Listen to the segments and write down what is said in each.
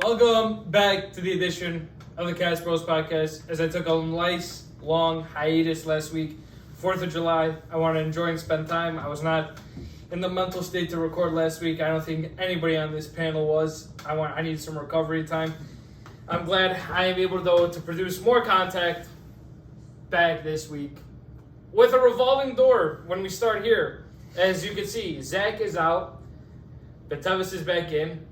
Welcome back to the edition of the Katzzbros podcast. As I took a nice long hiatus last week, 4th of July, I wanted to enjoy and spend time. I was not in the mental state to record last week. I don't think anybody on this panel was. I need some recovery time. I'm glad I am able, though, to produce more content back this week with a revolving door when we start here. As you can see, Zach is out, Batavis is back in,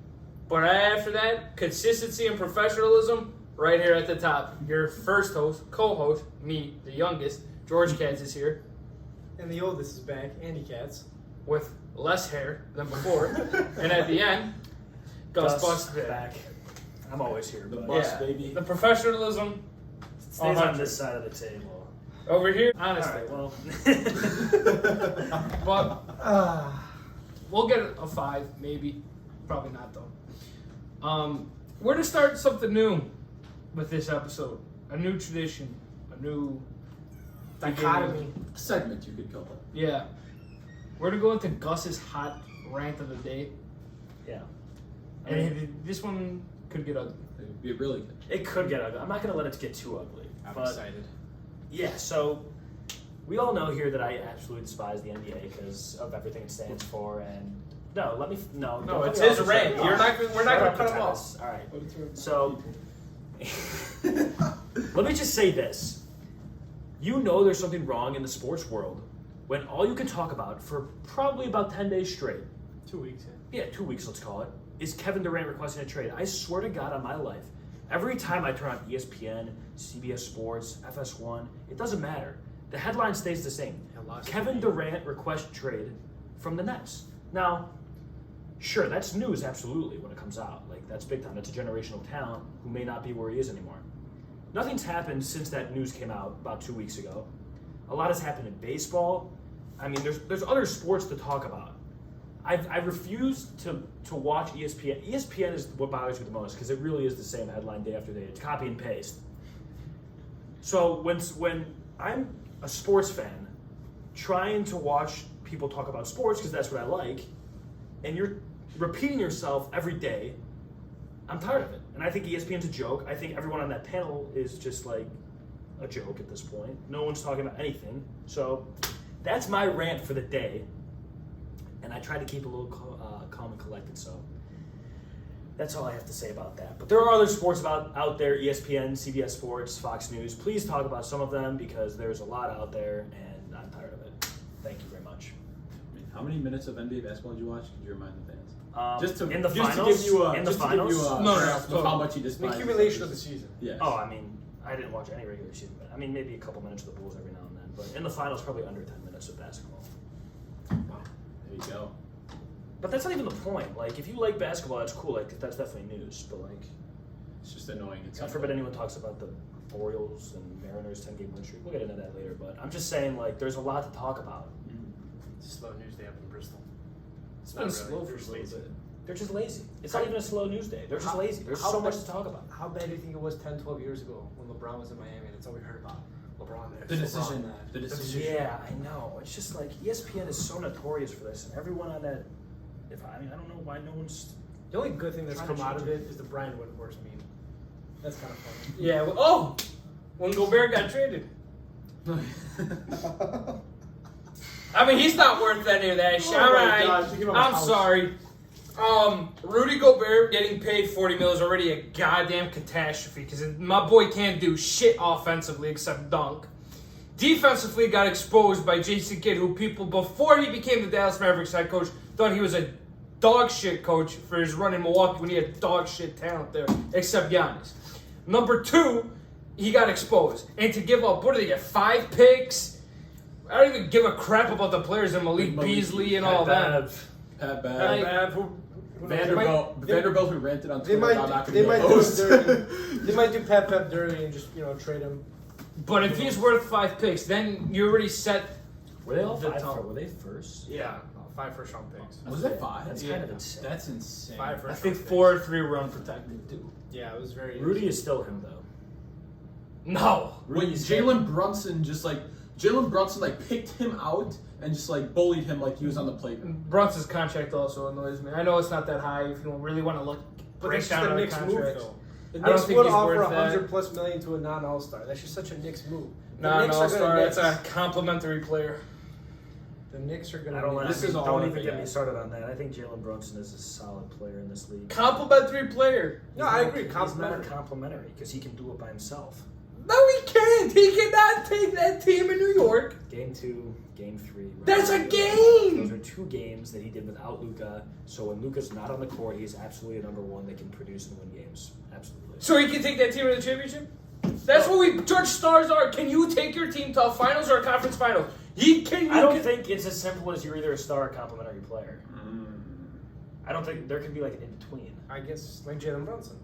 but after that, consistency and professionalism right here at the top. Your first host, co-host, me, the youngest, George Katz is here. And the oldest is back, Andy Katz. With less hair than before. And at the end, Gus Bus back. I'm always here. The bus, baby. The professionalism stays on this side of the table. Over here, honestly. All right, well. But we'll get a 5, maybe. Probably not, though. We're to start something new with this episode. A new tradition. A new dichotomy. Segment, you could call it. Yeah. We're to go into Gus's hot rant of the day. Yeah. And this one could get ugly. It would be really good. It could get ugly. I'm not going to let it get too ugly. I'm excited. Yeah, so we all know here that I absolutely despise the NBA because of everything it stands for. And no, it's his rant. We're not going to cut him off. All right. So let me just say this. You know there's something wrong in the sports world when all you can talk about for probably about 10 days straight. 2 weeks, Yeah, 2 weeks, let's call it, is Kevin Durant requesting a trade. I swear to God on my life, every time I turn on ESPN, CBS Sports, FS1, it doesn't matter. The headline stays the same. Kevin Durant requests trade from the Nets. Now, sure, that's news, absolutely, when it comes out. Like, that's big time. That's a generational talent who may not be where he is anymore. Nothing's happened since that news came out about 2 weeks ago. A lot has happened in baseball. I mean, there's other sports to talk about. I refuse to watch ESPN. ESPN is what bothers me the most because it really is the same headline day after day. It's copy and paste. So when I'm a sports fan trying to watch people talk about sports because that's what I like, and you're repeating yourself every day, I'm tired of it. And I think ESPN's a joke. I think everyone on that panel is just like a joke at this point. No one's talking about anything. So that's my rant for the day. And I try to keep a little calm and collected, so that's all I have to say about that. But there are other sports out there, ESPN, CBS Sports, Fox News. Please talk about some of them because there's a lot out there, and I'm tired of it. Thank you very much. How many minutes of NBA basketball did you watch? Could you remind the fans? In the finals? To give you a grasp of how much you despise. The accumulation of the season. Yes. Oh, I mean, I didn't watch any regular season. But, I mean, maybe a couple minutes of the Bulls every now and then. But in the finals, probably under 10 minutes of basketball. Wow. There you go. But that's not even the point. Like, if you like basketball, that's cool. Like, that's definitely news. But, like, It's just annoying. God forbid anyone talks about the Orioles and Mariners 10-game win streak. We'll get into that later. But I'm just saying, like, there's a lot to talk about. It's a slow news day up in Bristol. It's been slow for a little bit. They're just lazy. It's not even a slow news day. They're just lazy. There's so much to talk about. How bad do you think it was 10, 12 years ago when LeBron was in Miami and it's all we heard about? LeBron there. The decision. Yeah, I know. It's just like ESPN is so notorious for this, and everyone on that. I don't know why no one's. The only good thing that's come out of it is the Brian Windhorst meme. That's kind of funny. Yeah. When Gobert got traded. I mean, he's not worth any of that shit. Oh All my right. gosh, you give him a I'm house. sorry. Rudy Gobert getting paid $40 million is already a goddamn catastrophe because my boy can't do shit offensively except dunk. Defensively got exposed by Jason Kidd, who people, before he became the Dallas Mavericks head coach, thought he was a dog shit coach for his run in Milwaukee when he had dog shit talent there, except Giannis. Number 2, he got exposed. And to give up, what do they get, 5 picks? I don't even give a crap about the players in Malik Beasley and all that. Pat Bev. Vanderbilt who rented on Twitter. They might do Pat dirty and just trade him. But if he's worth 5 picks, then you already set. Were they all 5? Were they first? Yeah, 5 first-round picks. Was it 5? That's kind of insane. That's insane. 5 I first-round think picks. 4 or 3 were unprotected too. Yeah, it was very. Rudy is still him though. No. Wait, Jalen Brunson picked him out and just like bullied him like he was on the playground. Brunson's contract also annoys me. I know it's not that high if you don't really want to look But that's just breakdown a of the Knicks move, contracts. though. The I don't Knicks think would he's offer worth that. $100+ million to a non-All-Star. That's just such a Knicks move. The Nah, Knicks no are gonna star. That's a Knicks. complimentary player. The Knicks are going I don't, to. This is all don't of even it, get yeah. me started on that. I think Jalen Brunson is a solid player in this league. Complimentary player. No, I agree. He's Complimentary. not complimentary because he can do it by himself. No, he can't. He cannot take that team in New York. Game 2, Game 3. Right? That's a Those game. are 2 games that he did without Luka. So when Luka's not on the court, he's absolutely a number 1 that can produce and win games. Absolutely. So he can take that team to the championship? That's what we judge stars are. Can you take your team to a finals or a conference final? I don't think it's as simple as you're either a star or a complimentary player. I don't think there could be like an in-between. I guess like Jalen Brunson.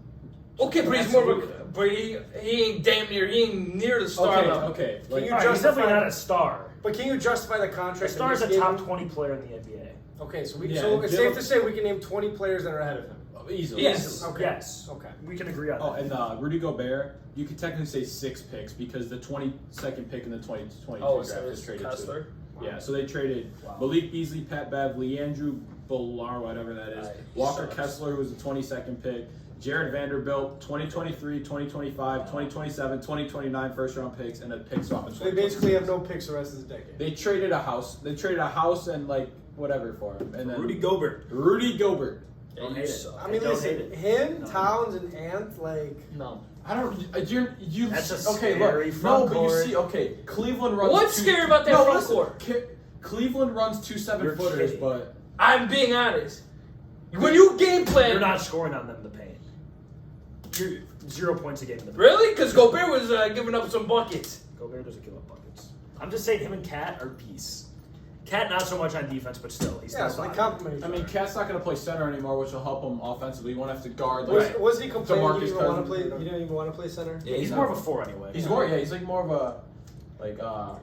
Okay, but he's more of a, but he ain't damn near, he ain't near the star level. Okay. Can Like, you All right, he's justify- definitely not a star. But can you justify the A contract? star is that a he's top given? 20 player in the NBA. Okay, so Yeah, so it's Jalen- safe to say we can name 20 players that are ahead of him. easily. Yes. Okay. Yes. Okay. We can agree on Oh, that. and Rudy Gobert, you could technically say 6 picks because the 22nd pick in the 2022 Oh, draft so was it's traded Kessler. to. Yeah, so they traded Wow. Malik Beasley, Pat Bev, Leandrew Bollar, whatever that is. Right. Walker Sucks. Kessler was the 22nd pick. Jared Vanderbilt, 2023, 2025, 2027, 2029 first round picks, and a pick swap in So they basically have no picks the rest of the decade. They traded a house. They traded a house and like whatever for him. And then Rudy Gobert. Rudy Gobert. Don't you hate it. suck. I mean, Don't listen, hate it. him, No. Towns, and Ant, like. No. I don't. You. That's a okay. scary Look. front No, but you court. see. Okay. Cleveland runs. What's scary about that front court? Cleveland runs 2 You're 7-footers, kidding. but I'm being honest. When you game plan, You're not scoring on them in the paint. You're 0 points a game in the paint. really? Because Gobert was giving up some buckets. Gobert doesn't give up buckets. I'm just saying him and Cat are peace. Cat not so much on defense, but still, he's Yeah, still so they solid. compliment each I mean, other. Cat's not going to play center anymore, which will help him offensively. He won't have to guard. Like, Was he complaining DeMarcus he didn't want to Cousins. play? He didn't even want to play center. Yeah, he's more of a 4 anyway. He's more. Yeah, he's like more of a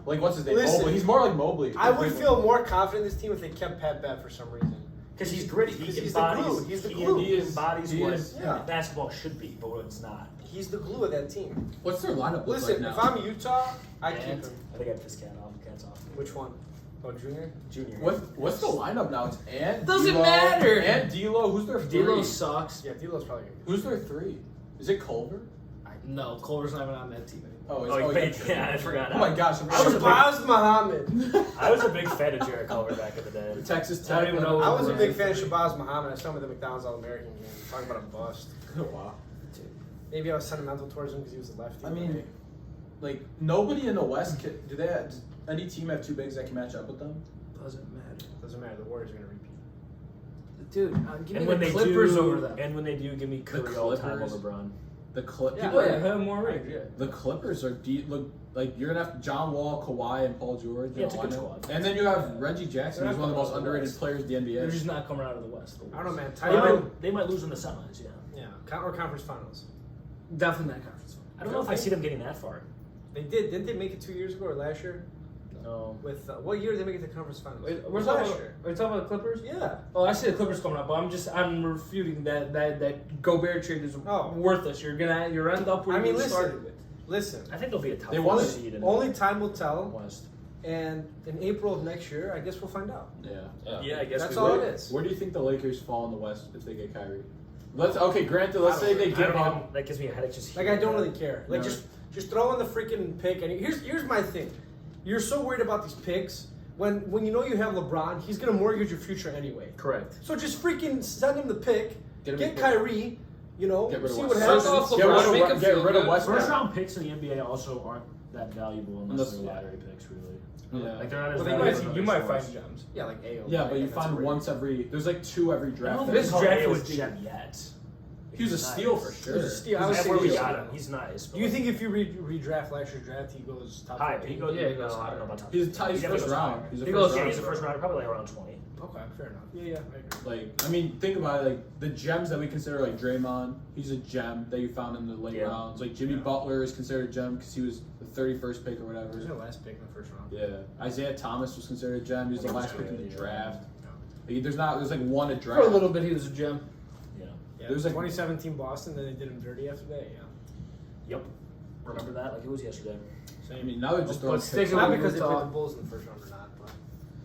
like what's his name? Listen, Mobley. He's more like Mobley. I would feel more confident in this team if they kept Pat Bev for some reason. Because he's gritty. Because He he's the embodies. glue. He's the he glue. He is- embodies he what is- yeah. basketball should be, but what it's not. He's the glue of that team. What's their lineup look Listen, like if now? I'm Utah, I keep And him. I think I pissed Cat off. Cat's off. Which one? Oh, Junior? Junior. What's the lineup now? It's Ant. Doesn't D'Lo, matter. Ant, D'Lo. Who's their 3? D'Lo sucks. Yeah, D'Lo's probably gonna Who's their 3? Is it Culver? No, Culver's not even on that team anymore. Yeah, I forgot. Oh my gosh! I was be. a Shabazz Muhammad. I was a big fan of Jared Culver back in the day. Texas I Tech. don't even know I was a Right. big fan of Shabazz Muhammad. I saw him at the McDonald's All-American game. Talking about a bust. Wow. Maybe I was sentimental towards him because he was a lefty. I mean, like nobody in the West. Do they? Does any team have 2 bigs that can match up with them? Doesn't matter. doesn't matter. The Warriors are gonna repeat. Dude, give And me when the they Clippers do, over them. and when they do, give me Curry all time Clippers. over LeBron. The Clippers. Yeah. Oh yeah, have more right. Yeah. The Clippers are deep. Look, like you're gonna have John Wall, Kawhi, and Paul George. Yeah, it's a good lineup. squad. And then you have Reggie Jackson, They're who's not one of the most coming out of the underrated West. players in the NBA. They're just not coming out of the West. I don't know, man. They Tyler, might lose in the semis, yeah. or conference finals. Definitely not conference. I don't know if I see them getting that far. They did. Didn't they make it 2 years ago or last year? No. With what year did they make it to conference finals? Wait, It we're was talking last about, year. are you talking about the Clippers? Yeah. Oh, I see the Clippers coming up, but I'm refuting that Gobert trade is worthless. You're end up where I mean, you listen. started with. Listen. I think they'll be a top They 4 won it. seed in Only time will the tell. West. And in April of next year, I guess we'll find out. Yeah. Yeah, I guess That's we all will. it is. Where do you think the Lakers fall in the West if they get Kyrie? Let's granted. Let's I say don't they know. give I don't him. even- that gives me a headache just Like I hearing don't that. really care. Like No. just throw in the freaking pick. And here's my thing. You're so worried about these picks when you know you have LeBron. He's gonna mortgage your future anyway. Correct. So just freaking send him the pick. Get him Get the- Kyrie. You know, Get rid of see what West. happens. Suck off Get rid LeBron, of- make him get feel rid of good. West. First round picks in the NBA also aren't that valuable unless they're Yeah. lottery picks, really. Yeah. Like they're not as Well, they valuable. might- You might find gems. Yeah, like AO. Yeah, but you That's find great. once every. There's like 2 every I don't draft. think This this draft draft was was deep. gem yet. He was a steal for sure. He's a steal. I would That's say where we he's got a him. He's nice. Do you think if you redraft last year's draft, he goes top high? 50? He goes. Yeah, he goes no, I higher. don't know about top. He's 50. he's He first goes round. higher. He's a He first goes- Yeah, round. he's a first rounder, probably like around 20. Okay, fair enough. Yeah, I agree. Like, I mean, think about it. Like the gems that we consider, like Draymond, he's a gem that you found in the late Yeah. rounds. Like Jimmy Butler is considered a gem because he was the 31st pick or whatever. He was the last pick in the first round. Yeah, Isaiah Thomas was considered a gem. He was the last pick in the Yeah. draft. Yeah. Like, there's like one to For draft. a little bit, he was a gem. Yeah. Yeah, There's like- 2017 Boston, then they did him dirty after that. Yeah. Yep. Remember that like it was yesterday. I mean, now they're just But throwing stick picks. with Not what because they Utah- played the Bulls in the first round or not, but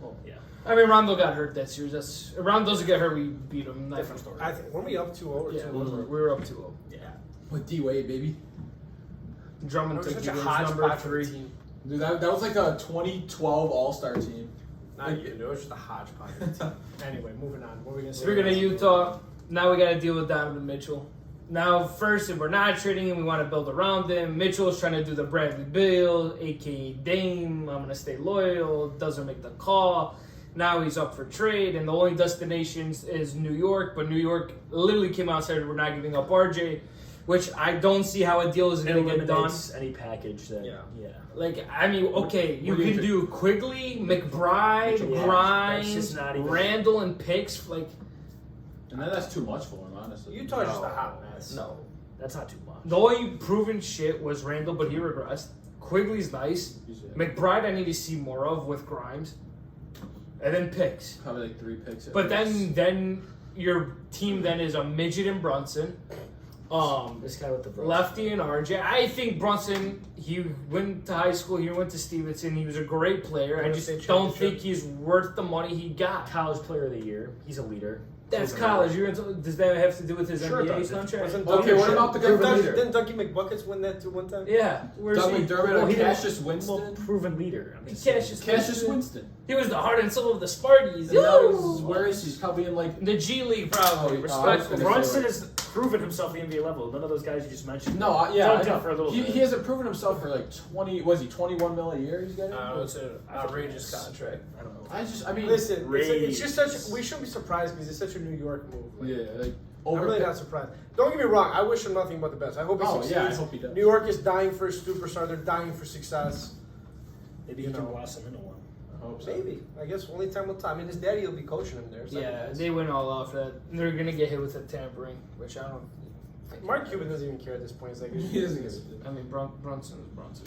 Well, Yeah. I mean, Rondo got hurt that series. Rondo doesn't get hurt. We beat him. Different story. I think, weren't we up 2-0 or Yeah, 2-1? we were up 2-0. Yeah. With D Wade, baby. Drummond It was took such a Guillen's hodgepodge number for a 3. team. Dude, that was like a 2012 All-Star team. Not even. It was just a hodgepodge of a team. Anyway, moving on. What were we going to say? Speaking of Utah, now we got to deal with Donovan Mitchell. Now, first, if we're not trading him, we want to build around him. Mitchell's trying to do the Bradley Beal, a.k.a. Dame. I'm going to stay loyal. Doesn't make the call. Now he's up for trade, and the only destinations is New York. But New York literally came out and said, we're not giving up RJ, which I don't see how a deal is going to get done. Any package that, Yeah. Like, I mean, okay, you What do you can do Quigley, McBride, Yeah, that's Grimes, just not even- Randall, and picks. Like, And then that's too much for him, honestly. Utah's just a hot mess. no. That's not too much. The only proven shit was Randall, but he regressed. Quigley's nice. McBride, I need to see more of with Grimes. And then picks. Probably like 3 picks. But then your team then is a midget and Brunson. This guy with the bros. Lefty and RJ. I think Brunson, he went to high school, he went to Stevenson, he was a great player. I just don't think he's worth the money he got. College player of the year. He's a leader. That's Proven college. leader. Does that have to do with his Sure it NBA does. contract? Wasn't Okay, what about the Didn't proven leader? Didn't Dougie McBuckets win that too one time? Yeah. Where's Doug he? McDermott Well, or he didn't- Cassius Winston? Proven leader. I'm just Cassius saying. Cassius Winston. He was the heart and soul of the Sparties. And now Yo! he's, where is he? He's probably in like. The G League, probably. Oh, Respectfully. Brunson has proven himself at the NBA level. None of those guys you just mentioned. No, yeah, Don't I do know. it for a little bit. He hasn't proven himself for like 20. Was he 21 mil a year? He's getting. It's an outrageous contract. I don't know. I mean, Listen, it's just such. Raise. We shouldn't be surprised because it's such a New York move. Like, yeah, like I'm really not surprised. Don't get me wrong. I wish him nothing but the best. I hope he Oh, succeeds. yeah, I hope he does. New York is dying for a superstar. They're dying for success. Maybe You he can know. blossom into one. I hope so. Maybe. I guess only time will tell. I mean, his daddy will be coaching him there. So Yeah, they went all off that. They're going to get hit with the tampering, which I don't. Mark Cuban doesn't even care at this point. He's like, He doesn't give a I mean, Brunson is Brunson.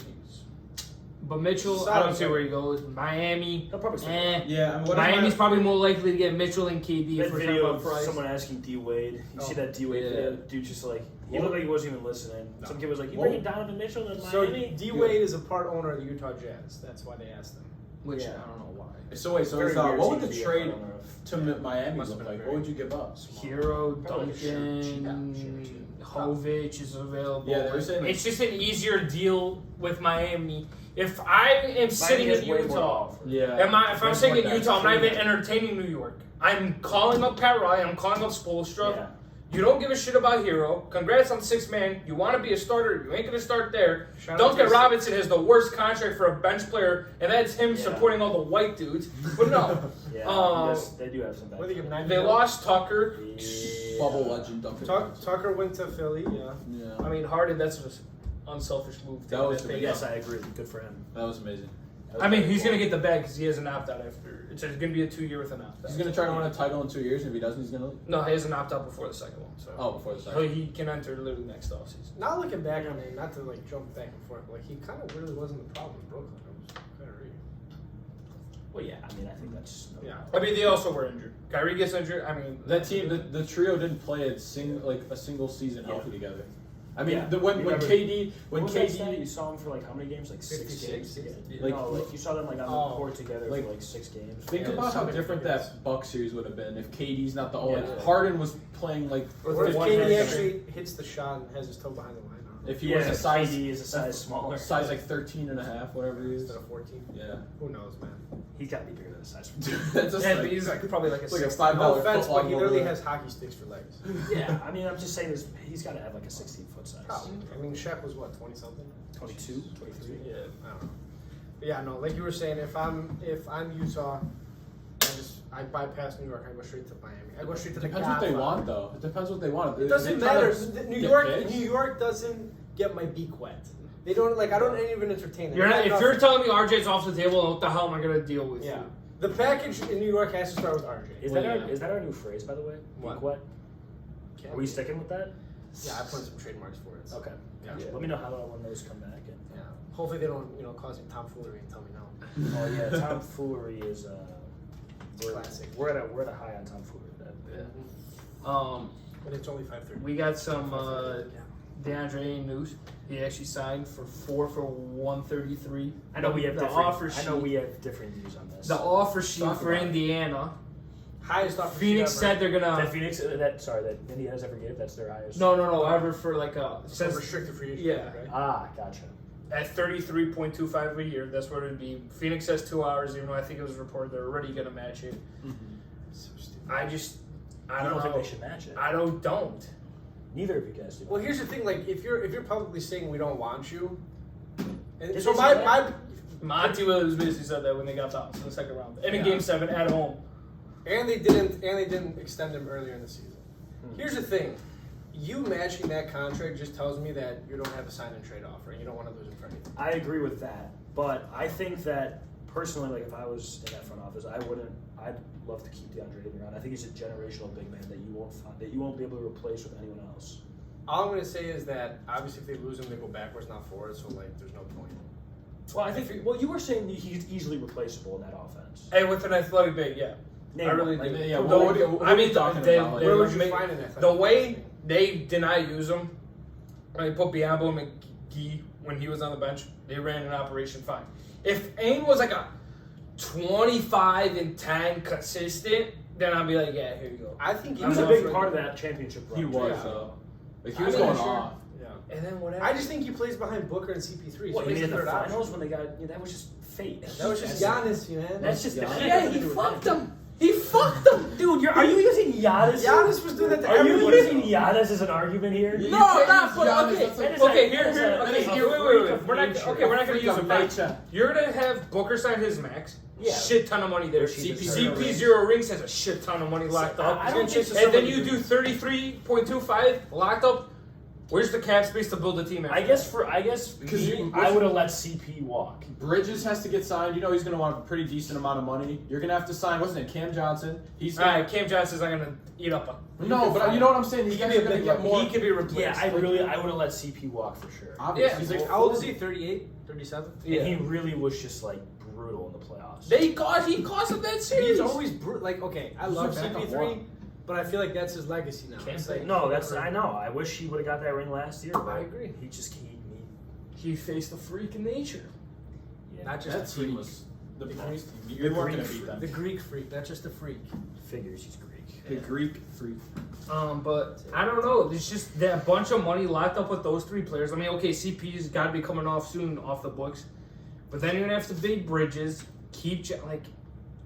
But Mitchell, I Solid don't see player. where he goes. Miami, He'll probably stay. Yeah, I mean, what Miami's probably more likely to get Mitchell and KD That for video sure of price. someone asking D Wade. You see that D Wade Yeah. video? Dude just like, he looked like he wasn't even listening. No. Some kid was like, you What? bringing Donovan Mitchell to So Miami? D Wade is a part owner of the Utah Jazz. That's why they asked him. Which Yeah. I don't know why. So wait, so Very if, weird what team would to the be a trade part owner of. to Miami Must look have been like? very- What would you give up? Hero, Probably Duncan, Jovic is available. Yeah, they were saying, like- it's just an easier deal with Miami. If I am sitting Miami in has way more to Utah, offer. Yeah. if I'm sitting in Like that. Utah, I'm not even entertaining New York. I'm calling up Pat Riley. I'm calling up Spoelstra. Yeah. You don't give a shit about Hero. Congrats on 6 man. You want to be a starter. You ain't going to start there. Shout out Duncan to- Robinson has the worst contract for a bench player, and that's him Yeah. supporting all the white dudes. But no. Yeah, yes, they do have some bad. What do you give 90 They mil? lost Tucker. Yeah. Bubble legend Duncan. Tucker went to Philly. Yeah. Yeah, I mean, Harden, that's an unselfish move. That was big. Yes, I agree. Good for him. that was amazing. I mean, he's going to get the bag because he has an opt-out after. It's going to be a 2-year with an opt-out. He's gonna try to win a title in 2 years, and if he doesn't, he's gonna leave. No, he has an opt-out before the second one. So. Oh, before the So second. he can enter literally next offseason. Now looking back on it, not to like jump back and forth, but like he kind of really wasn't the problem in Brooklyn. It was Kyrie. Well, yeah, I mean, I think that's. Yeah. I mean, they also were injured. Kyrie gets injured. I mean, That team, the trio didn't play a single season Yeah. healthy together. I mean, Yeah. when Remember- KD What was that stat? You KD saw him for like how many games? Like 6 56, games. 60. Like- No, like you saw them like on the Oh. court together Like- for like 6 games. think Yeah, about so how many different figures. that Buck series would have been if KD's not the only. Yeah. Harden was playing like Or if one KD hand actually hits the shot and has his toe behind the line. I don't know. if he Yeah, was a size KD is a size smaller. size like 13 and a half, whatever he is. Instead of 14. Yeah, Who knows, man? He's got to be bigger than a size. that's just yeah, like, but he's like probably like a it's like a 60. $5 No offense, foot but he long literally over has hockey sticks for legs. Yeah, I mean, I'm just saying he's got to have like a 16-foot size. Probably. I mean, Shaq was what, 20 something? 22, 23. Yeah, I don't know. But yeah, no, like you were saying, if I'm Utah, I bypass New York. I go straight to Miami. I go straight to the Depends what they Godfather. want, though. It depends what they want. It doesn't They try matter. to New get York, picks. New York doesn't get my beak wet. They don't like. I don't even entertain them. You're not, They if got you're nothing. telling me RJ's off the table, what the hell am I going to deal with Yeah, you? the package in New York has to start with RJ. Is Well, that yeah. our, is that our new phrase, by the way? What? Beak wet? Are we sticking with that? Yeah, I put some trademarks for it. So. Okay. Yeah. Gotcha. Let me know how when those come back. And, Yeah. Hopefully they don't, cause me tomfoolery and tell me no. oh yeah, tomfoolery is we're, Classic. We're at a high on tomfoolery. Um, But it's only 5:30. we got some Deandre Ayton news. He actually signed for 4 for 133. I know we have the different. offer sheet. I know we have different views on this. The offer sheet Talk for about it. Indiana. Highest offer. Phoenix sheet said they're that gonna. Phoenix, that Indiana's ever gave. That's their highest. No. Ever for like a ever. says Restricted free agent. Yeah. Right? Gotcha. at 33.25 a year. That's what it would be. Phoenix says 2 hours, even though I think it was reported they're already gonna match it. So stupid. I don't know. think they should match it. I don't. Neither of you guys do. Well, here's the thing. Like, if you're publicly saying we don't want you, and Did so they my say my that? Monty Williams basically said that when they got bounced in the second round. And in Yeah. Game 7 at home. and they didn't extend him earlier in the season. Here's the thing. You matching that contract just tells me that you don't have a sign and trade offer and you don't want to lose him for anything. I agree with that, but I think that personally, like if I was in that front office, I'd love to keep Deandre Ayton around. I think he's a generational big man that you won't be able to replace with anyone else. All I'm going to say is that obviously if they lose him, they go backwards, not forwards. So like, there's no point. Well, I think. Well, you were saying he's easily replaceable in that offense. Hey, with an athletic big, yeah. Name I really one, do. like, Yeah, The what way- are we talking about? Like, Where would you make- find an athletic? The way they did not use him, they put Biombo McGee when he was on the bench, they ran an operation fine. If Ain was like a 25 and 10 consistent, then I'd be like, yeah, here you go. I think He was a big part of that championship run. He was, Yeah. though. Like, he was I mean, going sure. off. Yeah. And then whatever. I just think he plays behind Booker and CP3. What, so you he's mean the in the third option. finals when they got? Yeah, that was just fate. That was just Giannis, man. That's just Yeah. Yeah, he fucked him. He fucked him. Dude, are you using Giannis? Giannis was doing that to Are you everybody. using Giannis as an argument here? You No, can't not use but Giannis, okay. that's like- Okay, here, That's a okay, freak here, wait. of We're not nature. okay. We're not gonna Freak use of him now. nature. You're gonna have Booker sign his max. Yeah. Shit ton of money there. Which he deserves. CP 0 rings has a shit ton of money locked up. I don't think And then you do 33.25 locked up. Where's the cap space to build a team? After I guess Because I would have let CP walk. Bridges has to get signed. You know he's going to want a pretty decent amount of money. You're going to have to sign, what's his name, Cam Johnson. He's All gonna, right, Cam Johnson's not gonna eat up a. No, but you know what I'm saying? These guys are going to get more. He could be replaced. Yeah, I would have let CP walk for sure. Obviously, Yeah. he's like, How old is he? 38? 37? Yeah. And he really was just like brutal in the playoffs. He cost him that series. He's always like, okay, I love He's a backup CP3, one. but I feel like that's his legacy now. Can't It's say- like, No, I know. I wish he would have got that ring last year. But I agree. He just can't. He faced a freak in nature. Not just that a team freak. was the Greek team. You weren't going to beat them. The Greek freak, not just a freak. Figures he's Greek. The Greek freak. But I don't know. It's just that bunch of money locked up with those three players. I mean, okay, CP's got to be coming off soon off the books, but then you're gonna have to big Bridges.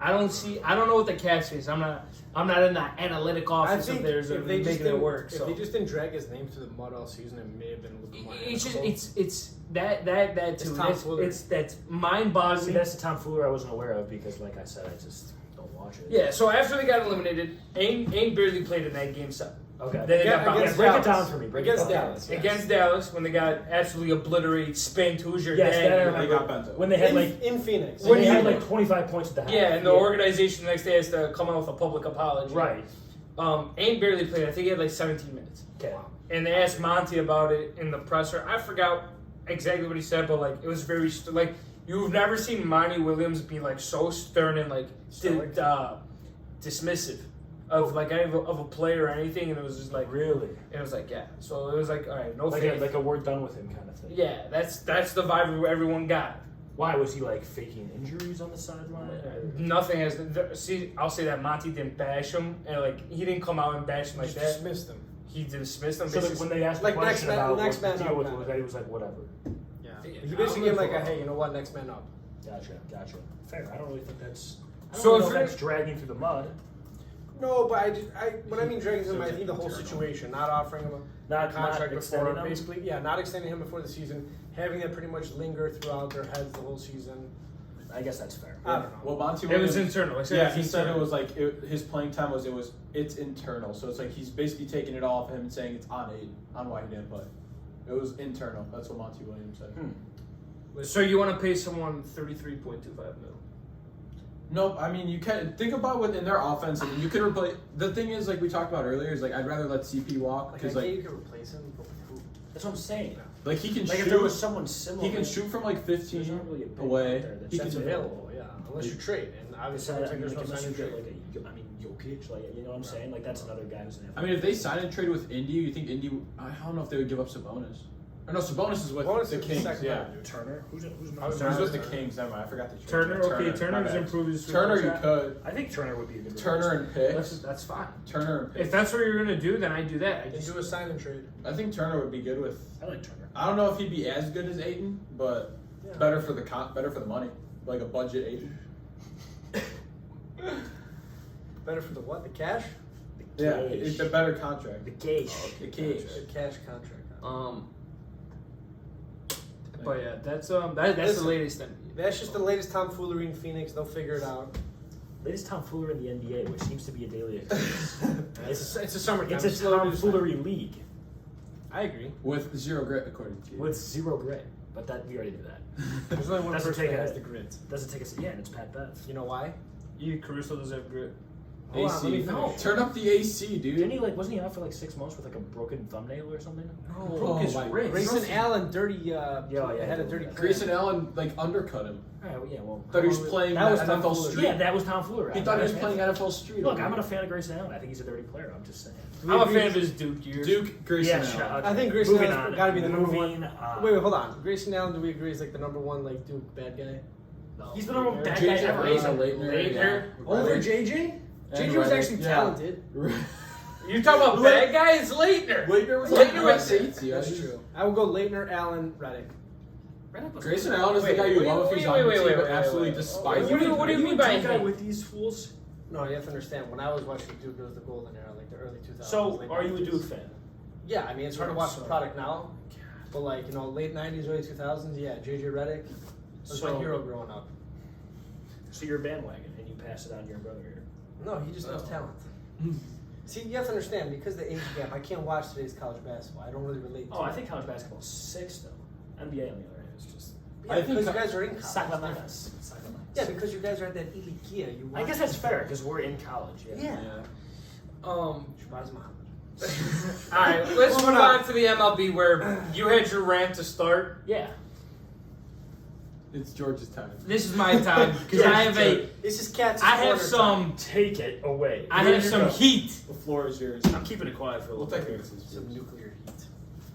I don't know what the cap space. I'm not in that analytic office of theirs of making it work. If So they just didn't drag his name through the mud all season, it may have been a little bit more. it's just amicable. it's that It's too. tomfoolery. That's See, mind-boggling. that's the tomfoolery I wasn't aware of because, like I said, I just don't watch it. Yeah. So after they got eliminated, Ain barely played in that game 7. Okay. Then they got Against bounced. break it Dallas. down for me. Break it Against down. Dallas. Yes. Against Dallas when they got absolutely obliterated, spanked. Who's your Yes, dad? that I They remember. got bent up. When they had like in Phoenix. when they you- had like 25 points at the half. Yeah, and the organization the next day has to come out with a public apology. Right. Ain barely played. I think he had like 17 minutes. Okay. And they asked Monty about it in the presser. I forgot exactly what he said, but like it was very like you've never seen Monty Williams be like so stern and like dismissive of like of a player or anything, and it was just like Really? it was like yeah. So it was like all right, no Like faith. a we're done with him kind of thing. Yeah, that's the vibe everyone got. Why was he like faking injuries on the sideline? Nothing has. See, I'll say that Monty didn't bash him, and like he didn't come out and bash him like Just that. dismissed him. He dismissed him. So like, when they asked the Like, question next man- about next what the man deal up, with man. that, he was like, whatever. Yeah. Yeah. He basically gave him like a hey, you know what, next man up. Gotcha. Fair. I don't really think that's. I don't So really if know if you're- that's dragging through the mud. No, but when I mean dragging him, I think the whole situation, not offering him a Not contract extending before, him? basically, yeah, not extending him before the season, having that pretty much linger throughout their heads the whole season. I guess that's fair. I don't know. Well, Monty it was Williams, internal. yeah, he said it was like his playing time it's internal. So it's like he's basically taking it off him and saying it's on Aiden on why he didn't play. It was internal. That's what Monty Williams said. So you want to pay someone $33.25 million? Nope. I mean, you can think about within their offense, and you can replace. The thing is, like we talked about earlier, is like I'd rather let CP walk Like, I because get you like could replace him, but who? That's what I'm saying. he can Like shoot. if there was someone similar, He can shoot from like There's 15 not really a big away. out there He that's That's can available. available, yeah. Unless you trade, and It's obviously not, I think there's no unless sign you of get trade. like Jokic, like you know what I'm saying? Like that's another guy who's an I mean, if they sign and trade with Indy, you think Indy? I don't know if they would give up Sabonis. Or no, Sabonis is with Sabonis the is Kings. second Yeah. round, dude. Turner. Who's He's with the Kings. Never mind. I forgot the trade. Turner. Okay, my Turner's bad. improved his Turner, you contract. could. I think Turner would be a good Turner and picks. That's fine. Turner and picks. If that's what you're gonna do, then I do that. I They just do a sign and trade. I think Turner would be good with. I like Turner. I don't know if he'd be as good as Ayton, but Yeah. better for the money, like a budget Ayton. Better for the what? The cash? Yeah, it's a better contract. The Gage. The Kings. The cash contract. But yeah, that's that's Listen. the latest thing. That's just the latest tomfoolery in Phoenix. They'll figure it out. Latest tomfoolery in the NBA, which seems to be a daily occurrence. It's a summertime. It's a slow news time. tomfoolery league I agree. With 0 grit, according to you. with 0 grit, but that we already knew that. There's only one Doesn't person take that a- has the grit. Doesn't take us. Yeah, and it's Pat Bev. You know why? Caruso doesn't have grit. Hold on, AC. let me No. finish. Turn up the AC, dude. Didn't he wasn't he out for like 6 months with like a broken thumbnail or something? No, broke his wrist. Grayson Allen, dirty. yeah, had a yeah. dirty. Grayson Allen undercut him. Alright, well, yeah, well. Thought he was playing That was NFL tomfoolery. Street. Yeah, that was tomfoolery. He thought he was playing NFL Street. Look, I'm not a fan of Grayson Allen. I think he's a dirty player. I'm just saying. I'm a fan of his Duke years. Duke Grayson Yeah, Allen. shut I think Grayson Moving Allen's on. got to be the number Moving one. on. Wait, hold on. Grayson Allen, do we agree is like the number one like Duke bad guy? No. He's the number one bad guy JJ ever. Leitner. Over JJ? JJ was actually talented. You talking about bad guy? It's Leitner. Leitner was Leitner like was- safety. That's true. I will go Leitner, Allen, Reddick. Grayson Allen is the Wait, guy you wait, love if wait, he's wait, on wait, your team, wait, but wait, absolutely wait. despises What do you Are you mean a by Duke guy hate? with these fools? No, you have to understand. When I was watching Duke, it was the golden era, like the early 2000s. So, late are you a 90s. Duke fan? Yeah, I mean it's hard to watch the So- product now, but like late 90s, early 2000s, yeah, JJ Reddick was my So- hero growing up. So you're a bandwagon and you pass it on to your brother here. No, he just knows talent. See, you have to understand because the age gap. I can't watch today's college basketball. I don't really relate to Oh, I it. think college basketball is 6 though. NBA on the other hand is just Yeah, I think because you co- guys are in college. Sacramento. Yeah, because you guys are at that elite gear. You I guess that's fair because we're in college. Yeah. Yeah. Shabazz Muhammad. All right, let's move on to the MLB where you had your rant to start. Yeah. It's George's time. This is my time because I have This is Katz. I have some Take it away. I have some heat. The floor is yours. I'm keeping it quiet for a We'll little take bit. it. Some nuclear heat.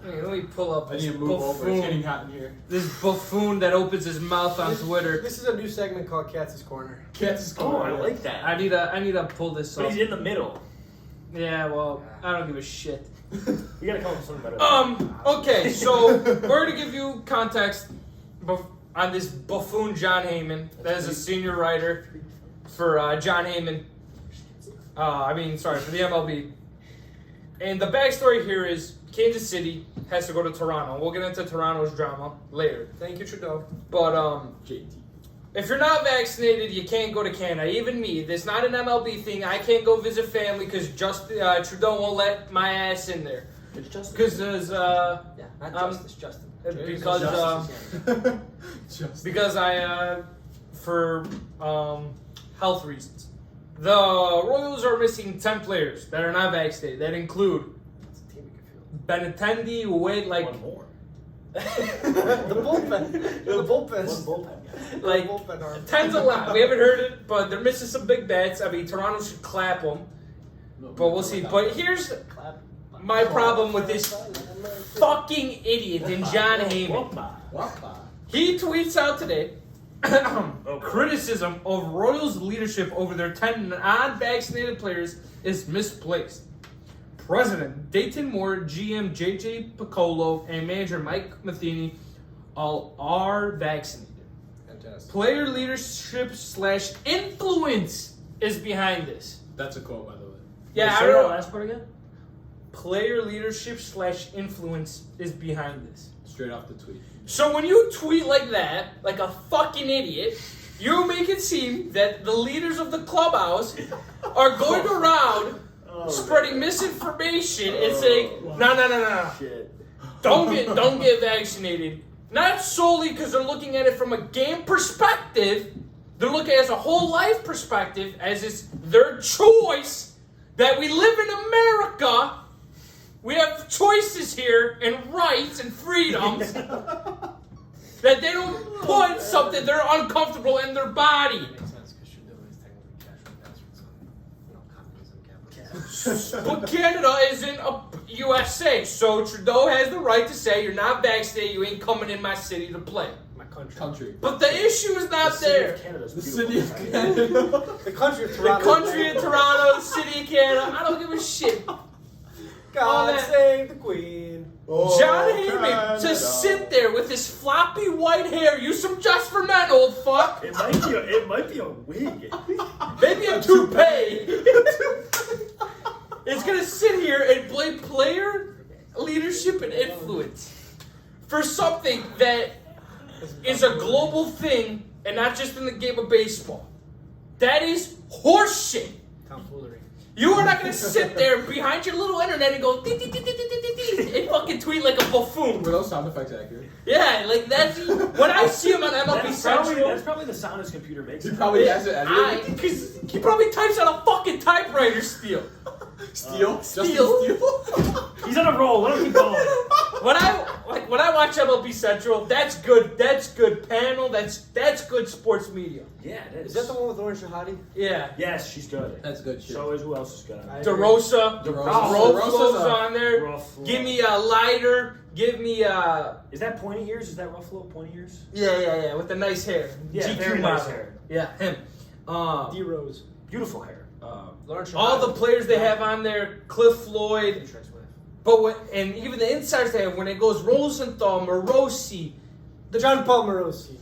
Hey, let me pull up I this need to move over. It's getting buffoon. hot in here. This buffoon that opens his mouth on Twitter. This is a new segment called Katz's Corner. Cats is Oh, going. I like that. I need to pull this But up. he's in the middle. Yeah, well, I don't give a shit. We gotta come up with something better. Okay, so we're gonna give you context on this buffoon Jon Hayman. That is a senior writer for Jon Hayman. For the MLB. And the backstory here is Kansas City has to go to Toronto. We'll get into Toronto's drama later. Thank you, Trudeau. But JT. if you're not vaccinated, you can't go to Canada. Even me, this is not an MLB thing. I can't go visit family because Trudeau won't let my ass in there. It's just Because there's Yeah, not Justice, Justin. because Just. because I for health reasons. The Royals are missing 10 players that are not vaccinated. That include It's a team you can Benintendi, who weighed like one more. the bullpen. The bullpen. One bullpen guy. like The bullpen arm. 10's a lot. We haven't heard it, but they're missing some big bats. I mean, Toronto should clap them, but we'll see. But here's my problem with this fucking idiot in Jon Hayman. He tweets out today criticism of Royals leadership over their 10 non-vaccinated players is misplaced. President Dayton Moore, GM JJ Piccolo, and manager Mike Matheny all are vaccinated. Fantastic. Player leadership / influence is behind this. That's a quote, by the way. Yeah, I Say don't that know. last part again. Player leadership / influence is behind this. Straight off the tweet. So when you tweet like that, like a fucking idiot, you make it seem that the leaders of the clubhouse are going around spreading misinformation and saying, no, Shit. don't get vaccinated. Not solely because they're looking at it from a game perspective, they're looking at it as a whole life perspective, as it's their choice that we live in America. We have choices here and rights and freedoms that they don't put something they're uncomfortable in their body. Makes sense because Trudeau is technically cash from bastards. But Canada isn't a USA, so Trudeau has the right to say you're not vaccinated, you ain't coming in my city to play. My Country. But the issue is not The city there. of Canada's The beautiful, city of right? Canada. The country of The Toronto. country of Toronto, the city of Canada, I don't give a shit. All God that- save the Queen. Oh, John Hayman Canada. to sit there with his floppy white hair, use some Just for Men, old fuck. It might be a wig. Maybe a toupee. It's gonna sit here and play player leadership and influence for something that is a global thing and not just in the game of baseball. That is horseshit. Tomfoolery. You are not gonna sit there behind your little internet and go dee, dee, dee, dee, dee, dee, dee, and fucking tweet like a buffoon. Were those sound effects accurate? Yeah, like that's when I see him on MLB That's Central. probably the sound his computer makes. He probably has it edited. Because he probably types on a fucking typewriter still. Steel? Justin Steel? Steel? He's on a roll. Let him keep going. When I watch MLB Central, that's good. That's good panel. That's good sports media. Yeah, it Is that the one with Orange Shahadi? Yeah. Yes, she's good. That's good shit. So is who else is good? DeRosa. DeRosa. Ruffalo's on there. Ruffalo. Give me a lighter. Give me a. Is that pointy ears? Is that Ruffalo pointy ears? Yeah, with the nice hair. Yeah, GQ very nice model. hair. Yeah, him. D Rose. Beautiful hair. Lawrence All Shahadi. the players they have on there, Cliff Floyd, but and even the insiders they have when it goes Rosenthal, Morosi, John Paul Morosi.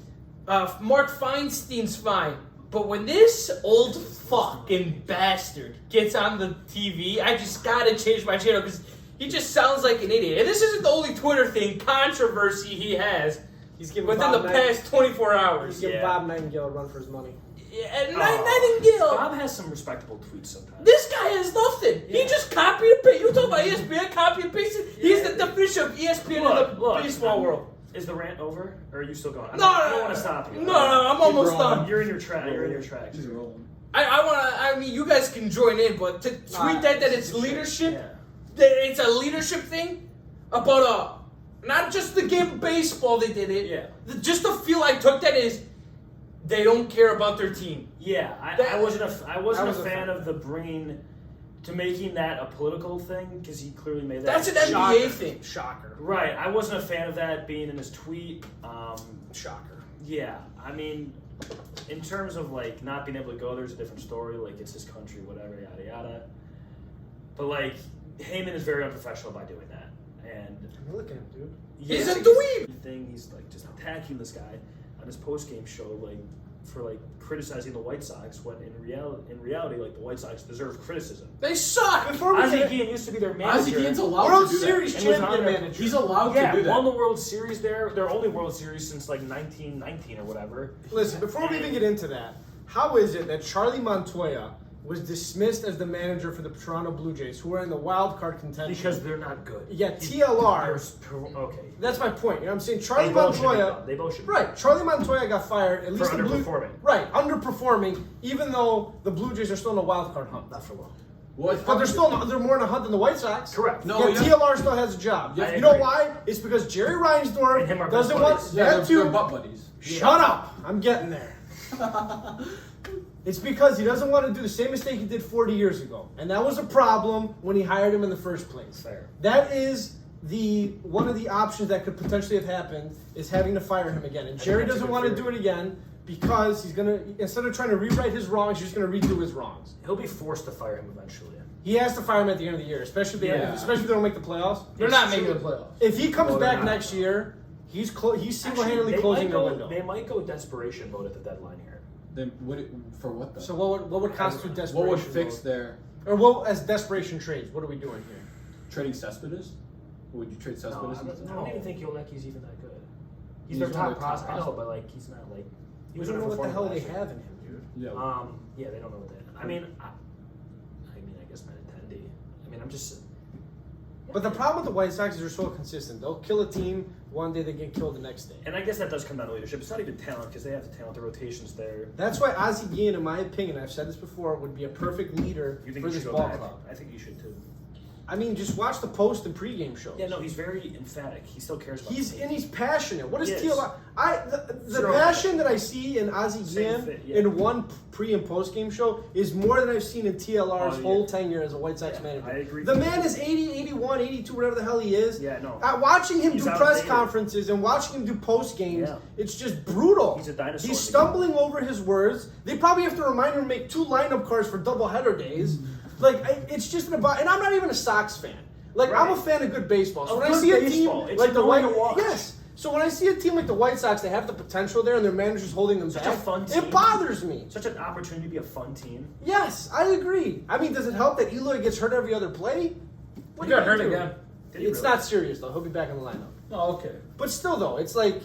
Mark Feinstein's fine. But when this old fucking bastard gets on the TV, I just gotta change my channel because he just sounds like an idiot. And this isn't the only Twitter thing, controversy he has He's giving within Bob the past 24 hours. He's giving Yeah. Bob Nightingale a run for his money. And Nightingale. Bob has some respectable tweets sometimes. This guy has nothing. He Yeah. just copied and pasted. You talk about ESPN, copy and pasted. He's the definition of ESPN in the baseball world. Is the rant over, or are you still going? No, I don't want to stop you. No, I'm almost rolling. done. You're in your track. You're in your tracks. He's rolling. I mean, you guys can join in, but to tweet that it's leadership, Yeah. that it's a leadership thing about not just the game of baseball. They did it. Yeah. Just the feel I took that is they don't care about their team. Yeah, That- I wasn't a a fan of the bringing to making that a political thing because he clearly made that. That's an Shocker. NBA thing. Shocker. Right, I wasn't a fan of that being in his tweet. Shocker. Yeah, I mean, in terms of like not being able to go, there's a different story. Like it's his country, whatever, yada yada. But like Heyman is very unprofessional by doing that, and Look at him, dude. He's yeah, a dweeb. thing. He's like just attacking this guy on his post game show, like for like criticizing the White Sox when in reality, like the White Sox deserve criticism. They suck. Before we Ozzie get Guillen used to be their manager. Ozzie Guillen's allowed World to do Series And was on champion there. manager. He's allowed Yeah, to do that. won the World Series there. Their only World Series since like 1919 or whatever. Listen, before we even get into that, how is it that Charlie Montoya was dismissed as the manager for the Toronto Blue Jays, who are in the wild card contention? Because they're not good. Yeah, TLR. Okay. That's my point. You know what I'm saying? Charlie They both should be Montoya. gone. They both should be Right. Charlie Montoya got fired. At least For the Blue. underperforming. Right. Underperforming, even though the Blue Jays are still in the wild card hunt. Not for long. Well, But they're more in a hunt than the White Sox. Correct. No, Yeah, he doesn't- TLR still has a job. I You know agree. why? It's because Jerry And him Reinsdorf are doesn't best want buddies. Yeah, that they're too. butt buddies. Shut up! I'm getting there. It's because he doesn't want to do the same mistake he did 40 years ago. And that was a problem when he hired him in the first place. Fair. That is one of the options that could potentially have happened is having to fire him again. And Jerry that's a doesn't good want to theory. do it again because he's going to, instead of trying to rewrite his wrongs, he's just going to redo his wrongs. He'll be forced to fire him eventually. He has to fire him at the end of the year, especially if they don't make the playoffs. They're not making the playoffs. If he comes Well, they're back not. next year, he's single-handedly Actually, closing the window. They might go desperation mode at the deadline here. Then for what though? So what would constitute desperation? what would fix mode? their Or what as desperation trades? What are we doing here? trading Cespedes? Would you trade Cespedes? I don't even think Yolecki's even that good. He's He's their one top of their top prospect. I know, prospects. but like he's not like he We was don't know what the underperforming hell they last year. have in him, dude. Yeah. Yeah, they don't know what they. I guess not Nintendo. I mean, I'm just. But the problem with the White Sox is they're so consistent. They'll kill a team one day, they get killed the next day. And I guess that does come down to leadership. It's not even talent because they have the talent, the rotations there. That's why Ozzie Guillen, in my opinion, I've said this before, would be a perfect leader You think for you this should go ball back? club. I think you should too. I mean, just watch the post and pregame shows. Yeah, no, he's very emphatic. He still cares about the team. He's passionate. What is He is. TLR? The Zero. passion that I see in Ozzie Same Guillen fit, yeah. in one pre and post game show is more than I've seen in TLR's whole tenure as a White Sox manager. I agree. The man is 80, 81, 82, whatever the hell he is. Yeah, no. Watching him He's do outdated. press conferences and watching him do post games, Yeah. it's just brutal. He's a dinosaur. He's stumbling over his words. They probably have to remind him to make 2 lineup cards for doubleheader days. It's just about, and I'm not even a Sox fan. Like, I'm a Right. fan of good baseball. So Of when I good see a baseball. team It's like the White annoying to watch. yes. So when I see a team like the White Sox, they have the potential there, and their manager's holding them Such back. a fun team. It bothers me. Such an opportunity to be a fun team. Yes, I agree. I mean, does it help that Eloy gets hurt every other play? He got hurt again. Did he It's really? not serious though. He'll be back in the lineup. Oh, okay. But still, though, it's like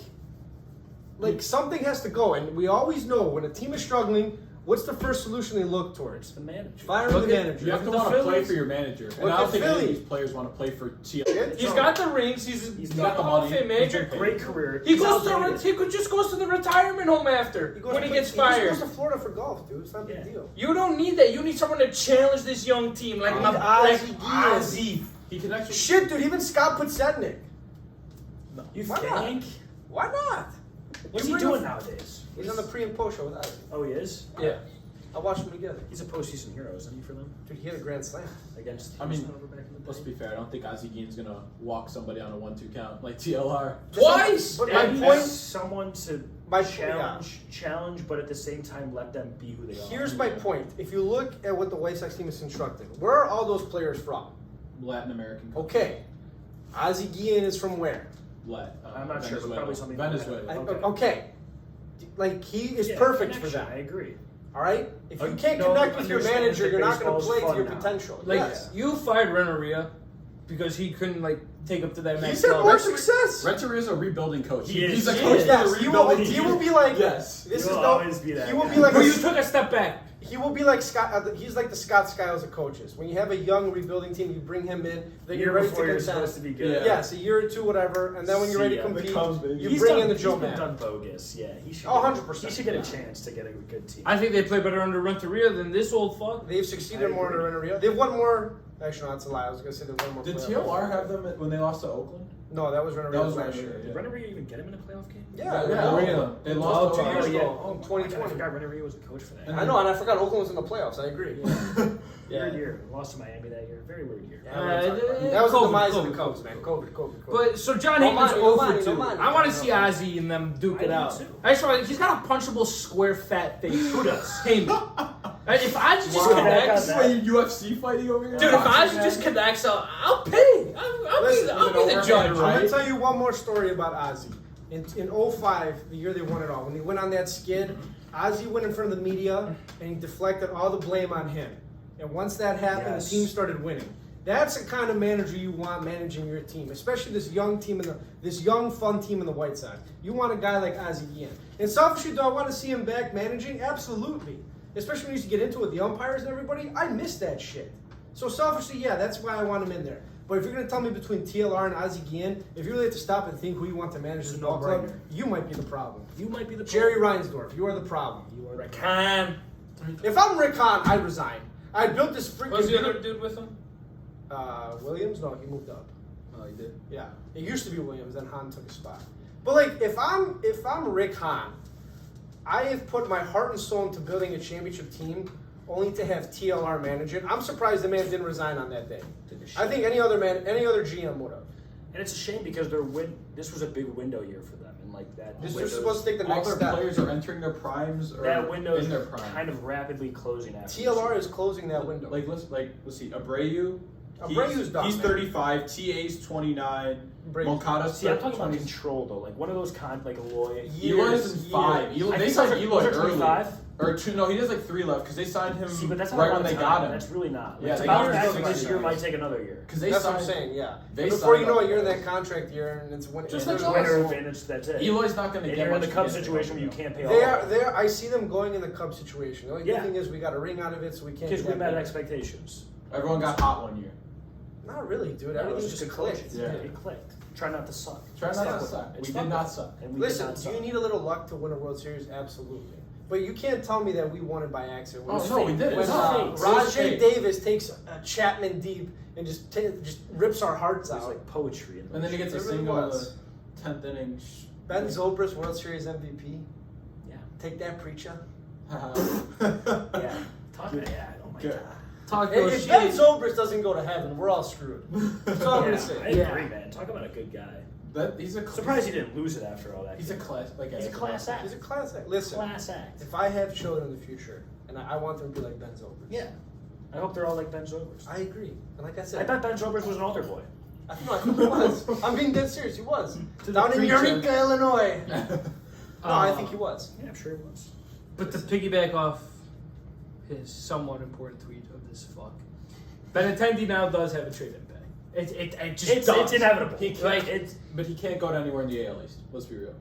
something has to go, and we always know when a team is struggling, what's the first solution they look towards? The manager. Firing Look the at- manager. You have to The want to play Phillies- for your manager. And Look I don't at think any of Philly. these players want to play for TL. He's got the rings. He's got the Hall of money. Fame manager. Great career. He He's goes outdated. to just goes to the retirement home after when he gets fired. He goes to Florida for golf, dude. It's not a big Yeah. deal. You don't need that. You need someone to challenge this young team like Need like Ozzie Guillen. Ozzie. He can actually. Shit, dude. Even Scott Podsednik. You Why not? think? Why not? What's You he bring doing him- nowadays? He's on the pre and post show with Ozzie. Oh, he is? Yeah. I watched them together. He's a postseason hero, isn't he, for them? Dude, he had a grand slam. Against I mean, Houston over back in the Let's day? be fair. I don't think Ozzie Guillen's gonna walk somebody on a 1-2 count like TLR. Twice. But And my point. someone to My challenge, but at the same time let them be who they are. Here's my point. If you look at what the White Sox team is constructed, where are all those players from? Latin American. Okay. Ozzie Guillen is from where? I'm not sure, but probably something like that. Venezuela. Okay. Like, he is Yeah, perfect for connection, that. I agree. All right? If you can't No, connect with your understand manager, that you're not going to baseball's play to fun your now. potential. Like Yes. you fired Renneria because he couldn't take up to that next He's had level. more success. Renteria is a rebuilding coach. He is. He's a He coach is. for Yes, the he will, rebuilding he team. will be like, Yes. this He is will no, always be that he will guy. be like, But you took a step back. he will be like Scott, he's like the Scott Skiles of coaches. When you have a young rebuilding team, you bring him in, then Year you're ready to before you're contend. supposed to be good. Yeah. Yes, a year or two, whatever, and then when you're ready to See ya. compete, The Cubs, baby. you He's bring done, in the Joe he's been man. done bogus. Yeah, he should. Oh, get- 100%. He should get a chance to get a good team. I think they play better under Renteria than this old fuck. They've succeeded I more agree. under Renneria. They've won more. Actually, no, that's a lie. I was going to say they've won more. Did playoff TLR games. have them when they lost to Oakland? No, that was Renneria That was last Renneria, year. Did Renneria even get him in a playoff game? Yeah, They lost to 2 years Oakland. ago. Oh, in I 2020. forgot Renneria was a coach for that. And I know, and I forgot Oakland was in the playoffs. I agree. Weird year. Lost to Miami that year. Very weird year. Yeah, we're talking about- that was the demise of the Cubs, man. COVID. But so John No Hayman's money, no 0 money, for no 2. money. I want to see Ozzie and them duke I it do out. too. I just want. He's got a punchable square fat face. Who does? Heyman. If Ozzie just Wow. connects, That- Wait, UFC fighting over here? dude, if Ozzie just connects, I'll pay. I'll Listen, be the judge, I'm right? gonna tell you one more story about Ozzie. In 05, the year they won it all, when they went on that skid, Ozzie went in front of the media and he deflected all the blame on him. And once that happened, Yes. the team started winning. That's the kind of manager you want managing your team, especially this young team this young fun team in the White Sox. You want a guy like Ozzie Guillen. And selfishly, do I want to see him back managing? Absolutely. Especially when he used to get into it with the umpires and everybody. I miss that shit. So selfishly, yeah, that's why I want him in there. But if you're going to tell me between TLR and Ozzie Guillen, if you really have to stop and think who you want to manage this ball club, no-brainer. you might be the problem. You might be the Jerry Reinsdorf, you are the problem. You are the Can. If I'm Rick Hahn, I'd resign. I built this freaking... Was the other dude with him? Williams? No, he moved up. Oh, he did. Yeah, it used to be Williams, then Hahn took a spot. But like, if I'm Rick Hahn, I have put my heart and soul into building a championship team, only to have TLR manage it. I'm surprised the man didn't resign on that day. I think any other GM would have. And it's a shame because this was a big window year for them, and like that. This was window's- supposed to take the All next their step. players are entering their primes or that window in is their prime. kind of rapidly closing after. TLR is closing that window. Let's see. Abreu. Abreu's done, He's man. 35. TA's 29. Abreu's- Moncada's See, I'm talking about 20. control though, like one of those like Eloy. Eloy's in 5. years. They signed Eloy early. 25. Or 2. No, he has like 3 left because they signed him See, but that's not right a when long they time. got him. That's really not. Yeah, It's they about got him that, early but this this year year. might take another year. Because they That's signed. what I'm saying, yeah. They And before you signed know it, up- you're in that contract year, and it's when Just it's like Winter us. advantage. That's it. Eloy's not going to And get you're in much the Cubs against situation where you him. can't pay all. They of it. are. I see them going in the Cubs situation. The only good Yeah. thing is we got a ring out of it, so we can't. Because be we that met big. expectations. Everyone got hot one year. Not really, dude. No, it Everything was just just clicked. coaching. Yeah. It clicked. Try not to suck. Try not Stuck to with suck. it. It's We stuck did not with it. suck. And we Listen, did not do suck. you need a little luck to win a World Series? Absolutely. But you can't tell me that we won it by accident. Oh, no, we did. When It was Rajay fate. Davis takes a Chapman deep and just rips our hearts It's out. like poetry. And then he gets a It really single in the was. 10th inning. Ben Zobrist, World Series MVP. Yeah. Take that, preacher. Yeah. Talk about Oh my Good. god. Talk If those Ben shit. Zobrist doesn't go to heaven, we're all screwed. That's all I'm gonna I say. agree, man. Talk about a good guy. He's a Surprised he didn't lose it after all that. He's a class. He's a class act. He's a class act. Listen, Class act. if I have children in the future, and I want them to be like Ben Zobrist. Yeah. I hope they're all like Ben Zobrist. I agree. And like I said, I bet Ben Zobrist was an altar boy. I think he was. I'm being dead serious. He was. To the Down in preacher. Eureka, Illinois. No, I think he was. Yeah, I'm sure it was. But to piggyback off his somewhat important tweet of this fuck, Benintendi now does have a trade impact. It just does. It's inevitable. He can't, Like, but he can't go to anywhere in the AL East. Let's be real.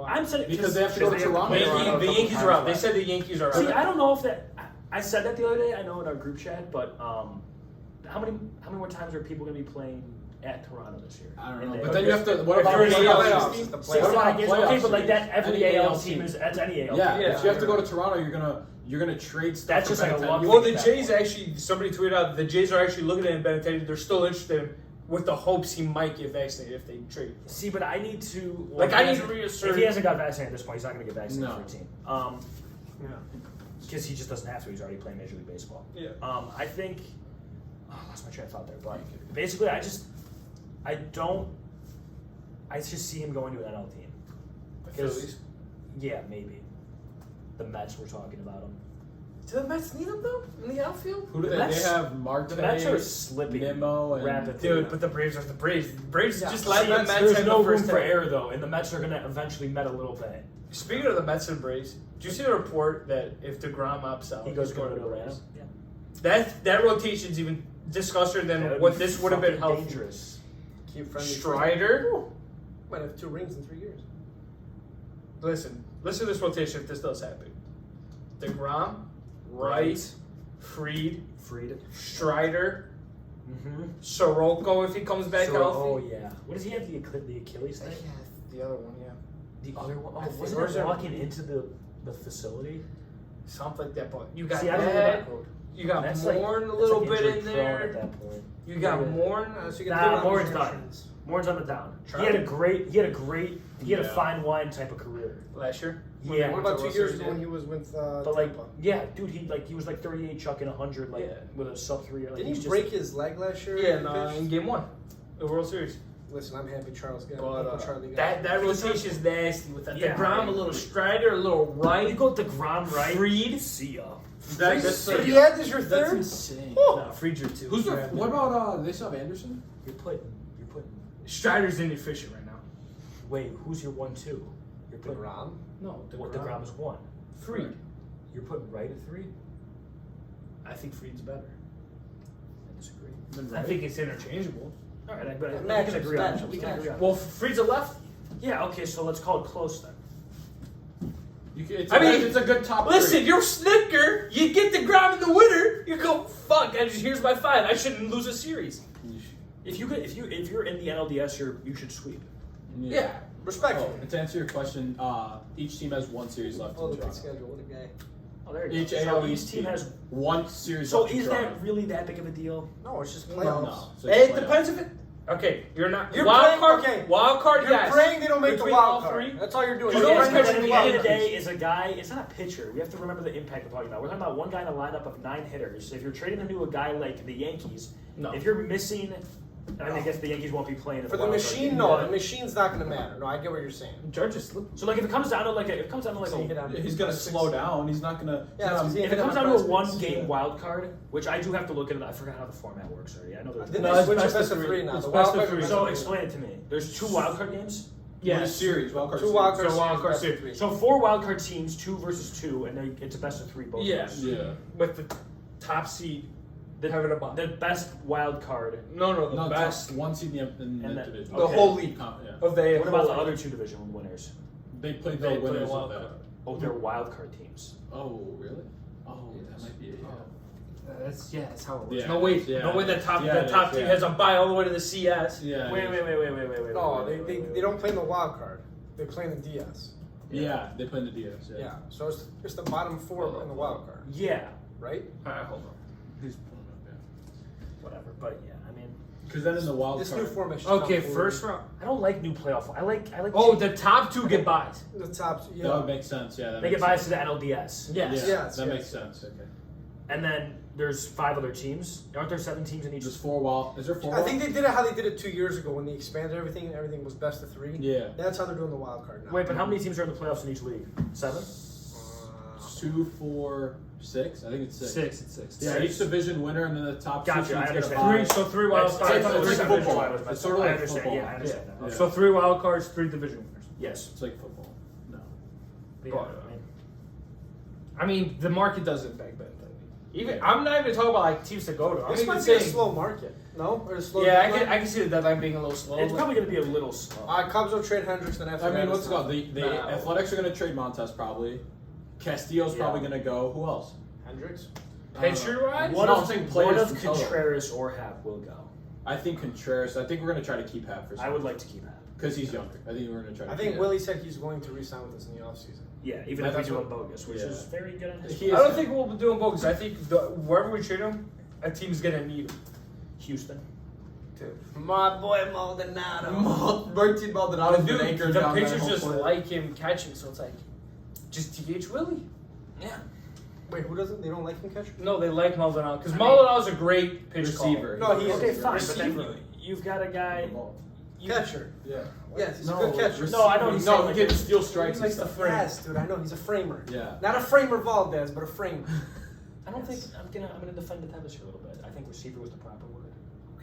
I'm saying Because they have to go to Toronto. The Yankees are out. They said the Yankees are out. See, I don't know if that. I said that the other day. I know in our group chat, but how many more times are people going to be playing at Toronto this year? I don't In know. the- But then you have to. What If about you're in the playoff playoffs, series? the What playoffs. about Okay, playoff but like that, series? every Any AL team is that's any AL Yeah, team. if you have to go to Toronto, you're gonna trade stuff. That's for just like a Benintendi. luck. Well, the Jays actually, somebody tweeted out the Jays are actually looking at Benintendi. They're still interested with the hopes he might get vaccinated if they trade. See, but I need to. Like, if I he need to hasn't- reassert- If he hasn't got vaccinated at this point, he's not going to get vaccinated No. for a team. Yeah. Because he just doesn't have to. He's already playing Major League Baseball. Yeah. I think. I lost my train of thought there, but basically, I just see him going to an NL team. Phillies. Yeah, maybe. The Mets were talking about him. Do the Mets need him though in the outfield? Who do The they? Mets- They have Marte, The Mets are slipping Nimmo, and rapidly. Dude, but the Braves are the Braves. The Braves Yeah. just let See, the Mets there's have no the room first for 10. error though, and the Mets are going to eventually met a little bit. Speaking of the Mets and Braves, did you see the report that if DeGrom opts out, He goes he's going going to to the Atlanta. Braves? Yeah. That rotation's even discussier than That what be this would have been fucking healthy. dangerous. Keep friendly. Strider. Ooh. Might have 2 rings in 3 years. Listen to this rotation if this does happen. DeGrom, Wright, Fried, Strider, Soroka if he comes back healthy. Oh yeah. What does he have? The Achilles thing? The other one, yeah. The other one? I Oh, think- wasn't where's it that- walking into the facility? Something like that. But you got See, I don't know that. that code. You got That's Morn like, a little that's like bit in injury prone at there. that point. You got Yeah. Morn. So you Nah, can do it on Morin's the done. insurance. Morin's on the down. Try He had it. a Yeah. fine wine type of career. Last year. Yeah. What about 2 World years Series, ago when he was with But like, Tampa? yeah, dude, he was like 38 chucking 100 like Yeah. with a sub 3. Like, Didn't he's he just, break his leg last year? Yeah, in no, pitch? in game 1, the World Series. Listen, I'm happy Charles got But Charlie got that rotation's nasty with that. Yeah, DeGrom, right. a little Strider, a little You Wright, go to Grom right. Fried. See ya. That's Yeah, this is your That's third? insane. No, Fried's your 2. Who's the? What about? They still have Anderson. You're putting. Strider's inefficient right now. Wait, who's your 1-2? You're putting. DeGrom? No, What the Grom is 1. Fried. You're putting right at 3. I think Fried's better. I disagree. I think it's interchangeable. All right, but we Matchups, can agree on that. matchups, We can agree on that. Well, Fried's a lefty. Yeah. Okay, so let's call it close then. It's a good top. Listen, three. you're Snicker. You get DeGrom in the winner. You go, fuck. Here's my 5. I shouldn't lose a series. If you're in the NLDS, you should sweep. Yeah. Respectful. Oh, to answer your question, each team has 1 series left Oh, in look at the Toronto. schedule. What a guy. Oh, there you Each go. AL So each East team has. 1 series. So left in is Toronto. that really that big of a deal? No, it's just No, playoffs. no. So it's It playoffs. depends if it. Okay, you're not. You're wild praying- card. okay. Wild card, You're yes. praying they don't make Between the wild all card. three? That's all you're doing. You You're know Because what's praying at they the don't end make of the the wild day, is a guy. It's not a pitcher. We have to remember the impact we're talking about. We're talking about one guy in a lineup of 9 hitters. If you're trading them to a guy like the Yankees, No. if you're missing, I guess the Yankees won't be playing in For the wild card machine, game. no. But- The machine's not going to matter. No, I get what you're saying. George is slipping. So like if it comes down to like So he hit a on- He's gonna slow down. He's not gonna. Yeah, that's 'cause he if hit it on comes down to a prospects. 1-game wild card, which I do have to look at it, I forgot how the format works already. I know there's Didn't No, they it's switch to best of best of three. 3 now? It's The best wild of card three. is So best of explain it to me. There's 2 wild card games. Yeah, series. Wild card. 2 wild series. card So wild card series, best of series. 3. So 4 wild card teams, 2 versus 2, and then it's a best of 3 both. Yeah. ways. Yeah. With the top seed having a bye. The best wild card. No, the No, best 1 seed in And the that- division. the whole league Yeah. of the. What about the whole other league. 2 division winners? They played They the play winners wild of card. that. Oh, they're wild card teams. Oh, really? Oh, that might be it. That's how it works. Yeah. No way, Yeah. no way. The top Yeah, team yeah. has a bye all the way to the CS. Yeah. Wait. No, they don't play in the wild card. They play in the DS. Yeah, they play in the DS. Yeah. So it's the bottom 4 in the wild card, Yeah. right? All right, hold on. He's pulling up, yeah. Whatever. But yeah, I mean, Because then in the wild This card, new format. Okay, first round. I don't like new playoff. I like. Oh, the top 2 get buys. The top. Yeah. that would make sense. Yeah, that They makes get biased to sense. the NLDS. Yes. Yeah, Yes, that yes. makes sense. Okay. And then there's 5 other teams. Aren't there 7 teams in each? There's 4 wild. Is there 4? I think they did it how they did it 2 years ago when they expanded everything. Everything was best of 3. Yeah. That's how they're doing the wild card now. Wait, but how many teams are in the playoffs in each league? 7? 2, 4, 6. I think it's 6. 6. It's 6. Yeah, each division winner, and then the top 2 Gotcha, I teams get a understand. bye. 3 wild It's cards. like it's football. football. It's sort of I like understand. football. Yeah, I understand that. Yeah. So 3 wild cards, 3 division winners. Yes. It's like football. No. But yeah, I mean, the market doesn't back then. Even I'm not even talking about like teams to go to. I'm This even might be a saying, slow market. No, or a slow. yeah, deadline? I can see the deadline being a little slow. it's probably going to be a little slow. All right, Cubs will trade Hendricks. Then after I mean, that, what's it's it called? The No. Athletics are going to trade Montez probably. Castillo's Yeah. probably going to go. Who else? Hendricks. Pitcher wise, One No, of I'm saying one players of from Colorado. Contreras or Hap will go. I think Contreras. I think we're going to try to keep Hap for I would like to keep Hap. because he's younger. I think we're going to try to I keep think Hap. Willie said he's going to re-sign with us in the offseason. Yeah, even Like, if we that's do what- him bogus, which yeah. is very good on his He part. I don't think we'll be doing bogus. I think wherever we trade him, a team's gonna need him. Houston. My boy Maldonado. Martin Maldonado's Dude, been anchored the down there pitchers whole just play. like him catching, so it's like just DH Willie. Yeah. Wait, who doesn't? They don't like him catcher? No, they like Maldonado because I mean, Maldonado's a great pitch receiver. caller. No, he is. Okay, fine, but Receiver. then you've got a guy. Catcher. Yeah. Yes, he's No, a good catcher. No, I know he's No, saying he like gets this. steal He strikes and likes the stuff. yes, dude. I know he's a framer. Yeah. Not a framer Valdez, but a framer. I don't think I'm gonna defend the Tevis here a little bit. I think receiver was the proper word.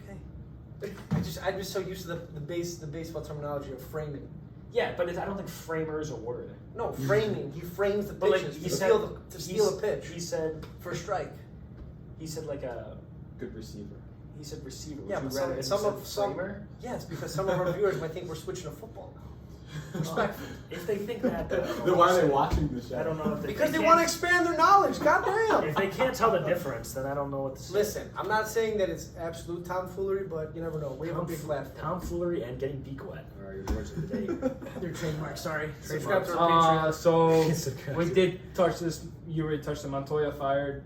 Okay. I'm just so used to the baseball terminology of framing. Yeah, but I don't think framer is a word. No, framing. He frames the But like pitches he to said, steal a pitch He said for a strike. like a. Good receiver. He said receiver. Yeah, Would but you rather some him of said some. framer? Yes, because some of our viewers might think we're switching to football now. Respect. If they think that, then I don't know Then what why to are they say. watching the show? I don't know if Because they can't- want to expand their knowledge. God If damn. they can't tell the difference, then I don't know what to say. Listen, I'm not saying that it's absolute tomfoolery, but you never know. We have a big platform. Tomfoolery and getting beak wet are your words of the day. They're trademarks. Sorry. Trademarks. Subscribe to our Patreon. So we did touch this. You already touched the Montoya fired.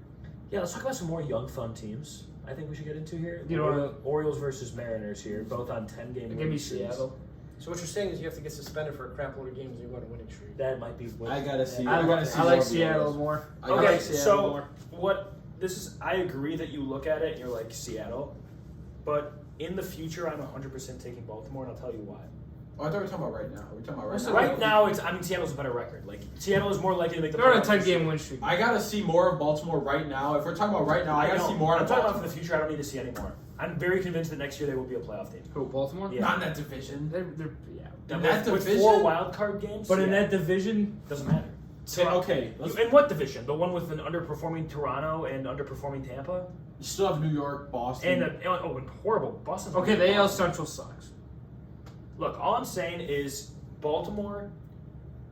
Yeah, let's talk about some more young, fun teams. I think we should get into here. You know- Orioles versus Mariners here, both on 10-game Give winning me streaks. Seattle. So what you're saying is you have to get suspended for a crap load of games and you go on a winning streak. That might be. What, I gotta see. Yeah. I gotta see. I more like of the Seattle Orioles. more. I Okay, like Seattle so more. what this is, I agree that you look at it and you're like Seattle, but in the future, I'm 100% taking Baltimore, and I'll tell you why. Oh, I thought we were talking about right now. We're talking about right now. Right now, Seattle's a better record. Like Seattle is more likely to make the. They're on a playoffs this 10-game year. win streak. I gotta see more of Baltimore right now. If we're talking about right now, I gotta know. see more I'm of talking Baltimore. about for the future. I don't need to see anymore. I'm very convinced that next year they will be a playoff team. Who, Baltimore? Yeah. Not in that division. They're yeah. In that with division? 4 wild card games, But in yeah, that division, doesn't matter. Okay, let's, In what division? The one with an underperforming Toronto and underperforming Tampa, you still have New York, Boston. and horrible Boston. okay, the AL Central sucks. Look, all I'm saying is Baltimore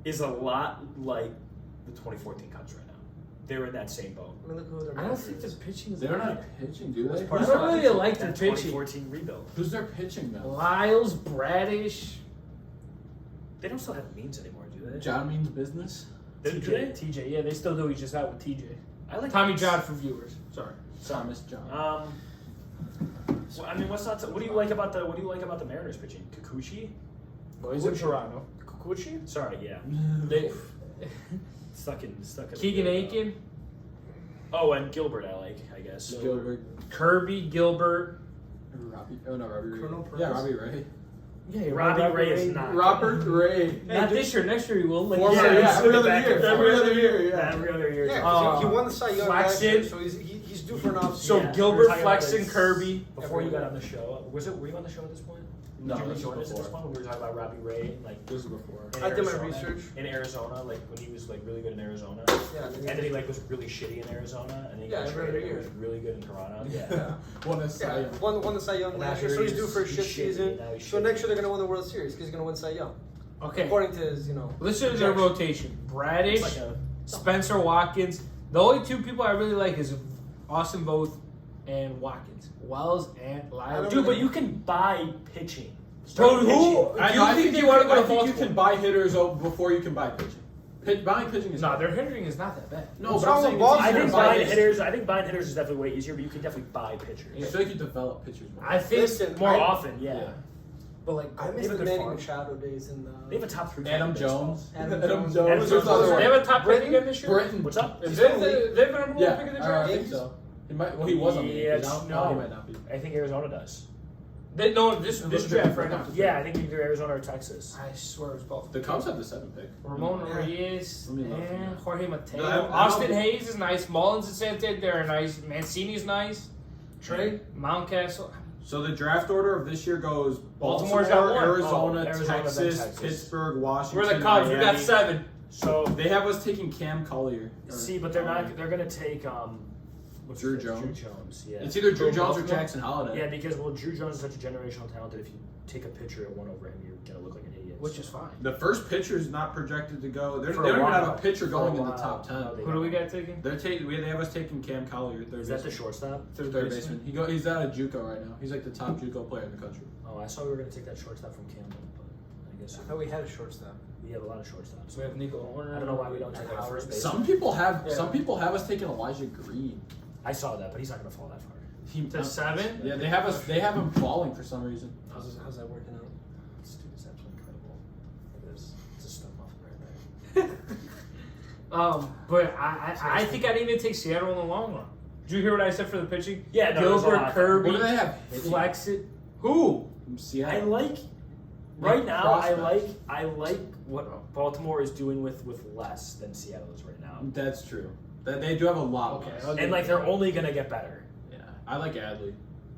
is a lot like the 2014 Cubs right now. They're in that same boat. I mean, look who their I don't manager think the is. pitching is They're good. not pitching, do they? I don't really like their That pitching. 2014 rebuild. Who's their pitching though? Lyles, Bradish, They don't still have means anymore, do they? John means business. Do they? TJ. Yeah, they still do. He's just out with TJ. I like Tommy Means. John for viewers. Sorry. Thomas John. Well, I mean, what do you like about the Mariners pitching? Kikuchi? Well, he's in Toronto. Kikuchi? Sorry, yeah. They, Stuck in. Keegan Aiken, Oh, and Gilbert, I guess. Gilbert. Kirby, Gilbert. Robbie. Oh no, Robbie Ray. Colonel Yeah, Perez. Robbie Ray. Yeah, Robbie Ray is not. Robert Ray. Not this year. Next year he will. Like, Former- yeah, every other back year. and Every forth. other year. Yeah. Every other year. Yeah, 'cause he won the Cy Young last year, Flexen. so he's due for an off So Yeah, we were Gilbert, talking about Flexen, this Kirby. Before you got on the show, were you on the show at this point? No, Did you this was rejoin us at this before. point when we were talking about Robbie Ray, like This was before. in I did my Arizona? research. In Arizona, like when he was like really good in Arizona, Yeah, and then he like was really shitty in Arizona, and then he Yeah, got every traded other and year. was really good in Toronto. Yeah. Yeah. Won a Cy Yeah, Young. won the Cy Young And last now year, so he's due he's- for a he's shit shitty, season. now he's So shitty. next year they're gonna win the World Series because he's gonna win Cy Young, Okay. according to his, Listen to their projection. rotation. Bradish, It's like a- Spencer Watkins. The only two people I really like is Austin Voth and Watkins. Wells and Lyles. Dude, but you can buy pitching. Dude, who? Pitching. Do you think they want to go to I think you Baltimore? can buy hitters before you can buy pitching. Buying pitching is No, their hitting is not that bad. no. What's But I'm wrong saying with Baltimore? I think it's easier to buy buying pitchers. hitters. I think buying hitters is definitely way easier, but you can definitely buy pitchers. I feel like you develop pitchers more. I think Listen, More I- often, yeah. Yeah. But like, I they miss have the a good Manny farm. Machado days in the. They have a top 3. Adam in baseball. Jones. Adam Adam Jones. Jones. There's other They one. have a top pick Britton? again this year. Britton. What's up? Is they the number one Yeah, pick of the I draft? think so. He might. Well, he was on the Yeah, Yankees. I don't no. know. He might not be. I think Arizona does. They, no, this draft right now. Yeah, I think either Arizona or Texas. I swear it was both. The Cubs have the 7th pick. Ramon Yeah. Reyes, Let me look. Jorge Mateo, No, Austin I- Hayes is nice. Mullins and Santander are nice. Mancini's nice. Trey? Mountcastle. So the draft order of this year goes Baltimore's Baltimore, got one. Arizona, Arizona, then Texas, Texas. Pittsburgh, Washington. We're the Cubs. We got Miami. 7. So They have us taking Cam Collier. see, but they're not. They're gonna take what's Drew his name? Jones. Drew Jones, yeah. It's either Drew From Jones or Baltimore? Jackson Holiday. Yeah, because Drew Jones is such a generational talent that if you take a pitcher and one over him, you're gonna look like an idiot. Which is fine. The first pitcher is not projected to go. They For don't a even have while. a pitcher For going a in the while. top 10. No, they Who do we got taking? They have us taking Cam Collier, third Is that the baseman. shortstop? Third baseman. He's out of JUCO right now. He's like the top JUCO player in the country. Oh, I saw we were gonna take that shortstop from Campbell, but I guess I thought we had a shortstop. we have a lot of shortstops. So we have Nico Horner. I don't know why we don't take our first base. Some people have Yeah. us taking Elijah Green. I saw that, but he's not gonna fall that far. To 7? Yeah, they have him falling for some reason. How's that working out? This dude is absolutely incredible. Look at this. It's a stud muffin right there. But I think I need to take Seattle in the long run. Did you hear what I said for the pitching? Yeah, no, there's a Gilbert, lot. Kirby, What do they have? flex it. Who? From I Seattle. like right now. Prospects. I like what Baltimore is doing with less than Seattle is right now, That's true. They do have a lot. Okay, less. I'll and like they're only gonna get better. Yeah, I like Adley.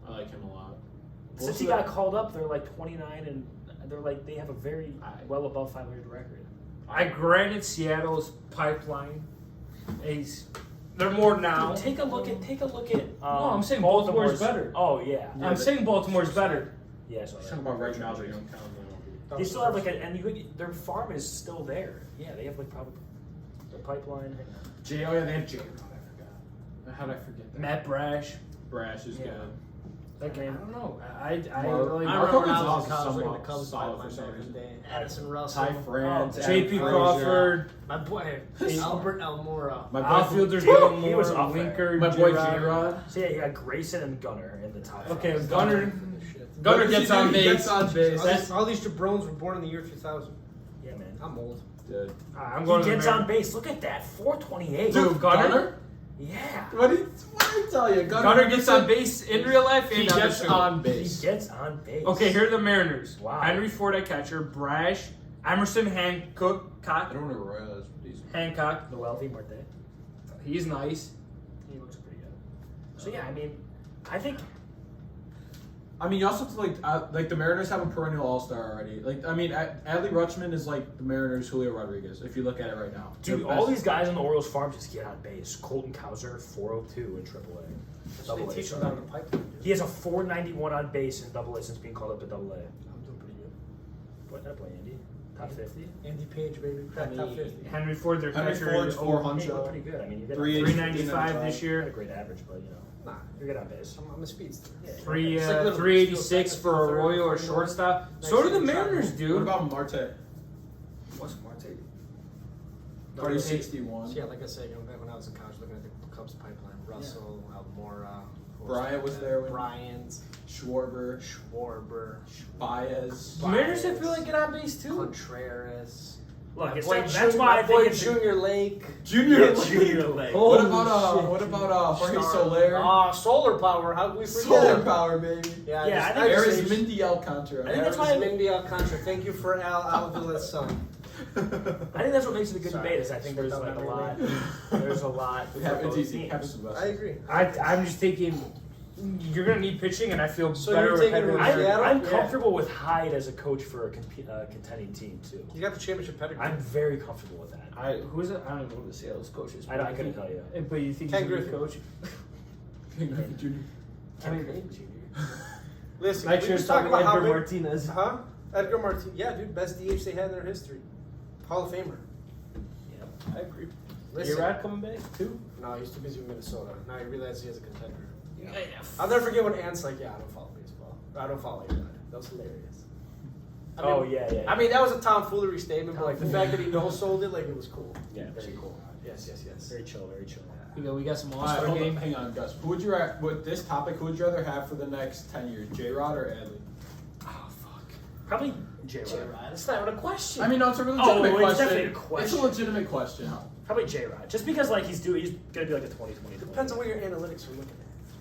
I like him a lot. Since he got called up, they're like 29, and they have a very well above 500 record. I granted Seattle's pipeline. They're more now. Dude, take a look at. No, I'm saying Baltimore's better. Oh yeah. I'm saying Baltimore's better. Yeah, so Talking about right now, they don't count. they still have their farm is still there. Yeah, they have like probably their pipeline. They have J. I forgot. How did I forget that? Matt Brash. Brash is Yeah. good. That game. I don't know. I Mark- really. I Marco remember when I was Gonzalez in is college looking somewhat at the Cubs solid pipeline for some back in the reason. day. Addison Russell. Ty France, J.P. Adam Crawford. My boy, Albert Almora. My boy, Outfielders He Gilmore, was up there. Winker, my boy Girard. G-Rod. So yeah, you got Grayson and Gunner in the top. Okay, five. Gunner Shit. gets on He base. gets on base. All these jabrones were born in the year 2000. Yeah, man. I'm old. Dude. I'm He going to gets the on base. Look at that, 428. Dude, Gunner? Yeah. What did I tell you? Gunner gets on base in real life He and on the gets field. on He base. gets on base. Okay, here are the Mariners. Wow. Henry Ford at catcher, Brash, Emerson Hancock, I don't know Royal is Hancock. The wealthy Marte. He's nice. He looks pretty good. So yeah, I mean, I think I mean, you also have to like the Mariners have a perennial all-star already. Like, I mean, Adley Rutschman is like the Mariners' Julio Rodriguez. If you look at it right now, dude, They're all best. these guys on the Orioles farm just get on base. Colton Cowser, 402 in AAA. So they Double A, teach them sorry. down the pipeline. He has a 491 on base in AA since being called up to AA. I'm doing pretty good. What that boy, Andy? Top 50? Andy Page, baby. Crack top 50. Henry Ford, their Henry catcher, Ford's is 400. Hey, you're pretty good. I mean, you get 395 this Not year. a great average, but you know, Nah, you're good on base. I'm a speedster. Yeah, Three, It's like literally 386 steal for a second, Royal or third, shortstop. nice So do the little Mariners, travel. dude. What about Marte? What's Marte? Already 61. So yeah, like I said, back when I was in college, looking at the Cubs pipeline, Russell, Almora, who Bryant was there when- Bryant, Schwarber, Schwarber, Baez. The Mariners, I feel like, get on base too. Contreras. Look, it's Boy like, that's Jun- why I my boy think it's Junior Lake. Junior. Junior Lake. Oh, What about Jorge Soler? Solar power. How could we forget? Solar power, baby. Yeah, Yeah, I think There's Mindy Alcantara. I think that's why- Mindy Alcantara. Thank you for Alvila's son. I think that's what makes it a good Sorry. debate. Is I think there's like a lot. There's a lot. We for have both it's easy. teams. Have some I agree. I'm just thinking you're gonna need pitching, and I feel So better you're with taking Henry him Ford. to Seattle? I'm Yeah. comfortable with Hyde as a coach for a contending team too. You got the championship pedigree. I'm very comfortable with that. Who's it? I don't know who the Seattle's coach is. I couldn't tell you. But you think Ken he's a good Griffey. coach? Junior. Ken Griffey Listen, Next we year's just talked talking about how Edgar big. Martinez. Huh? Edgar Martinez. Yeah, dude, best DH they had in their history. Hall of Famer. I agree. Listen. A-Rod coming back too? No, he's too busy with Minnesota. Now he realizes he has a contender. Yeah. I'll never forget when Ant's like, yeah, I don't follow baseball. I don't follow A-Rod. That was hilarious. Yeah. I mean, that was a tomfoolery statement, but like the fact that he no-sold it, like it was cool. Yeah, very cool. Yes. Very chill, very chill. We got some All right, All-Star hold on, game. hang on, Gus. Who would you with this topic? Who would you rather have for the next 10 years, J-Rod or Adley? Oh fuck. Probably J-Rod. That's not even a question. I mean, no, it's a legitimate it's question. definitely a question. It's a legitimate question. Probably J-Rod. Just because like he's gonna be like a 2020. Depends on what your analytics are looking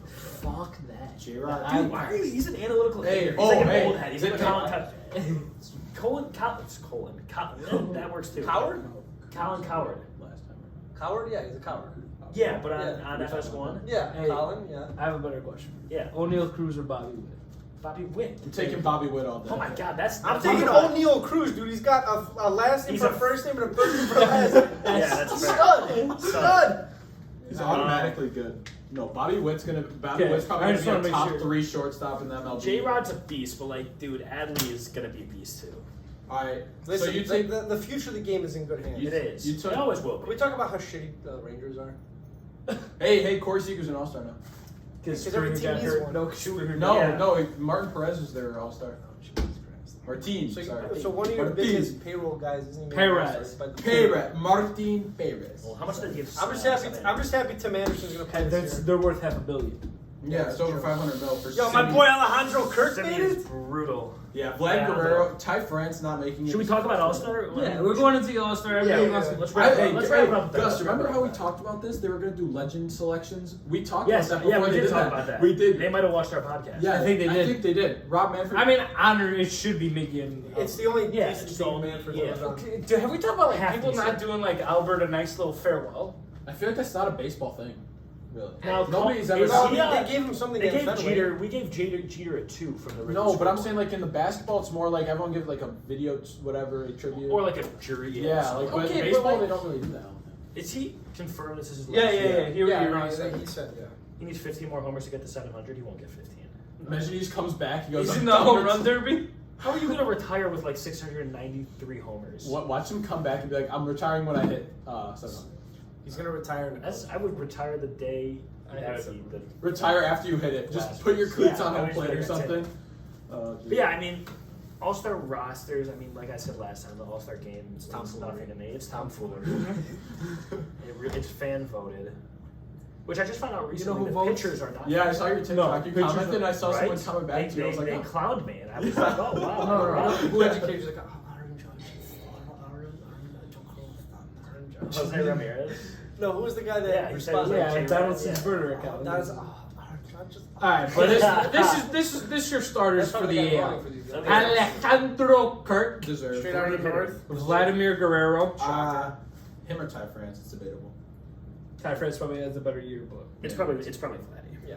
at. Fuck that. J-Rod. Dude, why are you? He's an analytical Hey, hater. He's like an hey, old head. He's like a hey. Colin. That works too. Coward? Colin Coward. Last time. Coward? Yeah, he's a coward. Yeah, but Yeah. on FS1. Yeah, Hey. Colin, yeah. I have a better question. Yeah. O'Neal Cruz or Bobby Witt? Bobby Witt. I'm taking Bobby Witt all day. Oh my God, that's. I'm that's taking not- O'Neal Cruz, dude. He's got a last name He's for a- a first name and a first name for a last name. Yeah, that's fair. Stud. He's automatically good. No, Bobby Witt's Okay, probably I gonna just be wanna a make top sure. 3 shortstop in the MLB. J-Rod's a beast, but like, dude, Adley is gonna be a beast too. All right. Listen, so you take the future of the game is in good hands. It is. you took- It always will Can we be. talk about how shitty the Rangers are? Hey, Corey Seager's an All-Star now. Because every team needs one. No, Springer. No, Yeah. no, Martin Perez is their All-Star. Jesus Christ. Martin, So, sorry. so one of your Martin. biggest payroll guys isn't even Perez. Perez, Martin Perez. Well, how much did he give? I'm just happy Tim Anderson's gonna play this year. They're worth $500 million. Yeah, it's over 500 mil for Yo, my Simeon. boy Alejandro Kirk made Simeon's it. brutal. Yeah, Vlad Yeah, Guerrero, Ty France not making it. Should we talk about All-Star? Yeah, we're going into the All-Star. Everybody Yeah, wants yeah. to. Let's Hey, wrap hey, it up. Gus, Let's wrap remember it how we up. talked about this? They were going to do legend selections. We talked Yes, about that before yeah, we they did talk that. about that. We did. They might have watched our podcast. Yeah, I think they did. I think they did. Rob Manfred. I mean, honor. It should be Mickey and. It's the only Yeah, decent it's the thing only- man for yeah. those on. Okay, dude, have we talked about like Half people decent. not doing like Albert a nice little farewell? I feel like that's not a baseball thing. Really. Now, Nobody's ever. is No, he, they gave him something They against gave Fenway. Jeter. We gave Jeter a 2 from the. No, but I'm saying like in the basketball, it's more like everyone gives like a video, whatever, a tribute. or like a jury. Game or yeah, something. like but Okay, but, baseball like- they don't really do that. Is he confirmed this is his Yeah, last yeah, year? yeah. He Yeah, he said, yeah. He needs 15 more homers to get to 700. He won't get 15. Imagine he just comes back. He goes. He's "I'm in the done home with run it." derby. How are you gonna retire with like 693 homers? Watch him come back and be like, "I'm retiring when I hit 700." He's gonna retire in I would retire the day. I hit the Retire after you hit it. Just Last put your place. cleats Yeah, on I home would plate or just do that. something. But yeah, I mean, All-Star rosters. I mean, like I said last time, the All-Star game means nothing to me. It's tomfoolery. It's fan voted, which I just found out recently. who the votes? pitchers are not. Yeah, I saw your TikTok. You pictures commented, and I saw right? someone coming back to you. I was like, they oh. clowned me, and I was like, oh wow. No. Who educated you? Like, Aaron Judge. Jose Ramirez. No, who was the guy that Yeah, he said it was responded? like Yeah, J-Rod, Donaldson's yeah. burner account. That is, Aaron Judge just. All right, but this is your starters for the AL. Alejandro Kirk, Deserved. Straight out of the north. Vladimir Guerrero. Him or Ty France, it's debatable. Ty France probably has a better year, but It's probably Vladdy. Yeah.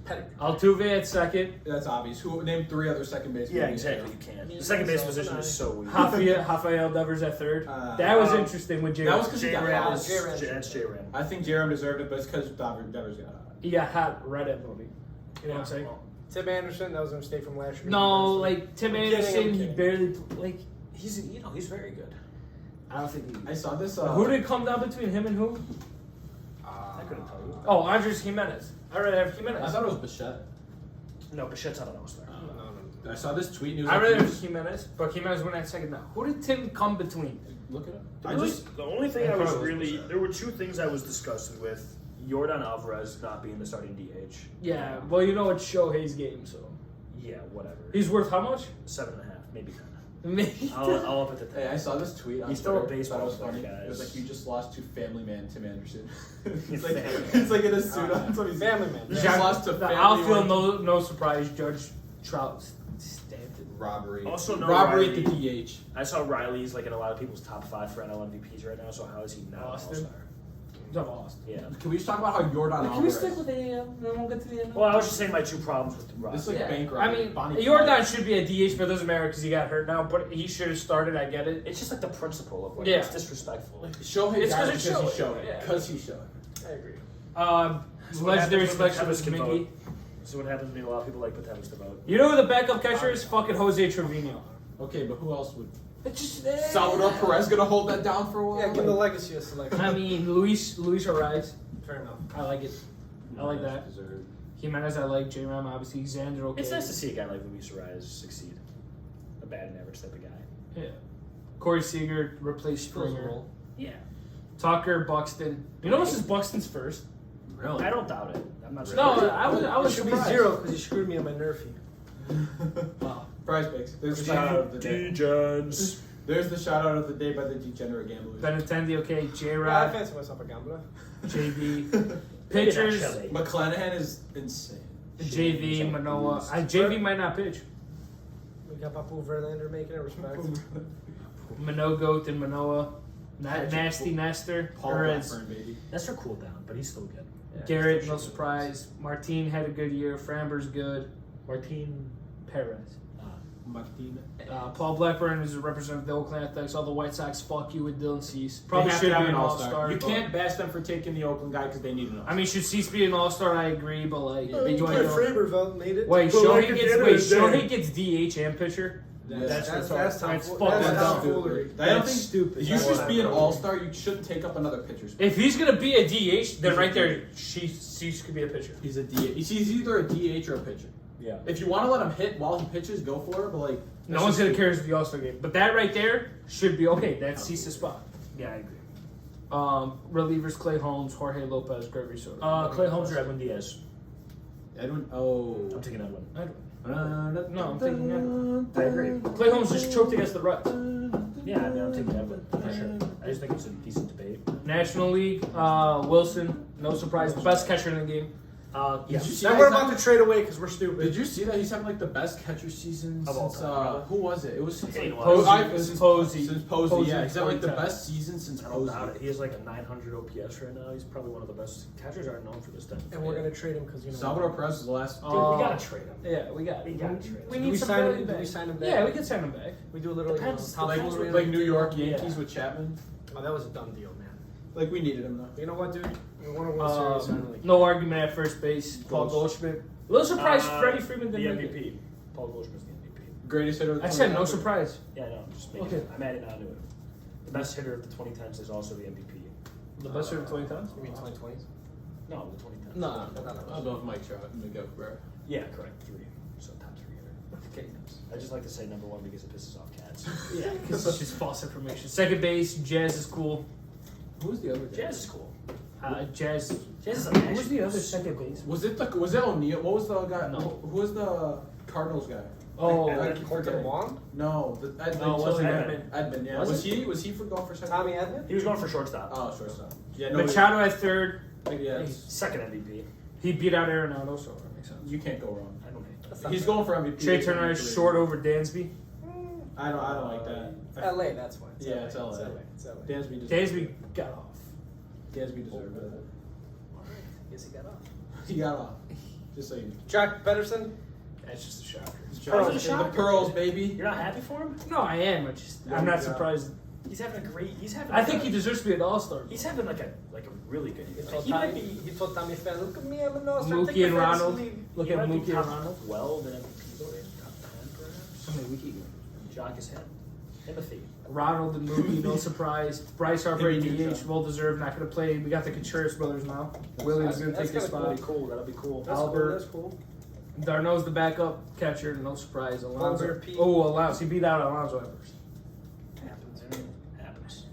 Pedigree. Altuve at second. That's obvious. Who name 3 other second basemen? Yeah, exactly. You can. The second base position is so weird. Rafael Devers at third. That was interesting with J. That was because he got J-Ram hot. is that's J-Ram. I think Jerem deserved it, but it's because Devers got hot. He got hot right at voting. You know what I'm saying? Tim Anderson, that was a mistake from last year. No, like Tim I'm kidding, Anderson, I'm he kidding. barely like. He's very good. I don't think he. I saw this. Who did it come down between him and who? I couldn't tell you. Oh, Andres Jimenez. I rather have I Jimenez. thought it was Bichette. No, Bichette's not an All-Star. I saw this tweet. And he was I like, rather have Jimenez, but Jimenez went at second now. Who did Tim come between? Look it up. The only thing I I was thought it was really Bichette. there were 2 things I was disgusted with: Yordan Alvarez not being the starting DH. Yeah, well, you know it's Shohei's game, so. Yeah, whatever. He's worth how much? 7.5, maybe 10. Maybe. I'll up it to 10. Hey, I saw this tweet. On He's still a Twitter. baseball Thought it was player, funny. guys. It was like you just lost to family man Tim Anderson. He's like family man. it's like in a suit on. So he's Family man. You just lost to The family. outfield, man. no surprise. Judge Trout stamped it. Robbery. Also, no robbery Riley. at the DH. I saw Riley's like in a lot of people's top 5 for NL MVPs right now. So how is he not Austin? an All-Star? He's on Austin. Yeah. Can we just talk about how Yordan Can we Alvarez? stick with the AL? Then we'll get to the AL. Well, I was just saying my 2 problems with the This is roster. like bank I robbery. mean, Bonnie Jordan Clyde. should be a DH, but it doesn't matter because he got hurt now. But he should have started. I get it. It's just like the principle of like Yeah. it's disrespectful. Shohei It's got 'cause it it's because Shohei. he showed it. Yeah. Because he showed it. I agree. So what Legendary happens when selection was Patevs can Mickey. vote? So what happens when a lot of people like Patevs to vote? You know who the backup catcher is? Fucking Jose Trevino. Okay, but who else would? It's just Salvador Perez gonna hold that down for a while? Yeah, give him the legacy of selection. I mean, Luis Ariz. Fair enough. I like it. I like that. Jimenez, I like. J-Ram, obviously. Xander, okay. It's nice to see a guy like Luis Ariz succeed. a batting average type of guy. Yeah. Corey Seager replaced Springer. Yeah. Tucker, Buxton. You know this is Buxton's first? Really? I don't doubt it. I'm not No, sure. I was It should be surprised. 0 because he screwed me on my Nerfy. Prize picks. There's the shout out of the day. Degens. There's the shout out of the day by the degenerate gamblers. Benintendi, okay. I J-Rod, fancy myself a gambler. JV. Pitchers, McClanahan is insane. JV, Manoa. JV might not pitch. We got Papu Verlander making it respect. Manogoat and Manoa. Nasty Nestor. Paul Perez. Blackburn, baby. Nestor cooled down, but he's still good. Garrett, no surprise. Martin had a good year. Framber's good. Martin Perez. Martin. Paul Blackburn is a representative of the Oakland Athletics. All the White Sox fuck you with Dylan Cease. Probably should be an all-star. You but- can't bash them for taking the Oakland guy because they need an all-star. I mean, should Cease be an all-star? I agree, but like, Clay Fraberville made it. Wait, But like Shohei at the end of the Shohei gets DH and pitcher. That's That's tomfoolery. fucking That's dumb. tomfoolery. I don't That's think stupid. You should be an all-star. You shouldn't take up another pitcher's spot. If he's gonna be a DH, then right there, Cease could be a pitcher. He's a DH. He's either a DH or a pitcher. Yeah. If you want to let him hit while he pitches, go for it. But like, No one's gonna care if the All-Star game, but that right there should be okay. That's Cease's spot. Yeah, I agree. Relievers: Clay Holmes, Jorge Lopez, Gregory Soto. Clay Holmes or Edwin Diaz? Edwin. Oh. I'm taking Edwin. No, I'm thinking Edwin. I agree. Clay Holmes just choked against the Reds. Yeah, I mean, I'm taking Edwin for sure. I just think it's a decent debate. National League: Wilson, no surprise, best catcher in the game. Yeah. Did you see Now that we're he's about to trade away because we're stupid. Did you see that he's having like the best catcher season Of all since time. who was it? It was since Posey. since Posey. Since Posey, Posey, yeah, he's having like the 2010. best season since I don't doubt Posey. it. He has like a 900 OPS right now. He's probably one of the best catchers aren't known for this type. And we're gonna trade him because Salvador Perez is the last. Dude, we gotta trade him. Yeah, we got. We gotta trade him. We Do need we some sign him? value Do we back. sign him back? Yeah, we can send him back. We do literally Depends. tomfoolery like New York Yeah. Yankees with Chapman. Oh, that was a dumb deal, man. Like we needed him though. You know what, dude? We want to win series finally. No argument at first base. Paul Goldschmidt. A little surprised Freddie Freeman The didn't make it. MVP. Paul Goldschmidt's the MVP. Greatest hitter of the I said no 2000s. surprise. Yeah, I know. I'm just making Okay. it. I'm adding on to it. The best hitter of the 2010s is also the MVP. The best hitter of 2010s? You mean 2020s? No, the 2010s. No. I'll go with Mike Trout and Miguel Cabrera. Yeah, correct. 3. So top 3 hitter. Okay. I just like to say number 1 because it pisses off cats. Yeah, because it's just false information. Second base, Jazz is cool. Who's the other guy? Jazz is cool. Jazz. Jazz is a Who's the other second base? Was it O'Neal? What was the guy? No. Who was the Cardinals guy? Oh, I Like keep Colton forgetting. Wong? No, the Edmund. No, it wasn't Edmund. Edmund, yeah. Was Was he for golf for second? Tommy Edmund? He was going for shortstop. Oh, shortstop. Yeah, no. Machado at third. Yeah, Second MVP. He beat out Arenado, so that makes sense. you can't go wrong. I don't hate That's that. not He's bad. going for MVP. Trey Turner is short over Dansby. I don't like that. LA, that's why. Yeah, it's LA. It's LA. Dansby deserved Dansby it. got off. Dansby deserved it. Guess he got off. He got off. Just so you know. Jack Pedersen? That's just a shocker. Pearls. That's a The shocker. pearls, baby. You're not happy for him? No, I am. I'm not surprised. He's having a great. He's having. I think he deserves to be an all-star. He's having like a really good year. He Like, told he might Tommy, be. he told Tommy Fan, look at me, I'm an all-star. Mookie take the and fantasy Ronald. league." Look he at might be Mookie and top Ronald. 12 in MVP voting, top 10 perhaps. I mean, we keep Jock is him. Timothy. Ronald and Mookie, no surprise. Bryce Harper at Maybe DH, well deserved, not going to play. We got the Contreras brothers now. Williams going to That's take his kinda spot. Cool. That'll be cool. That's Albert. cool, that's cool. Darno's the backup catcher, no surprise. Alonso. Albert P. Oh, Alonso. He beat out Alonso at first. Happens. Happens.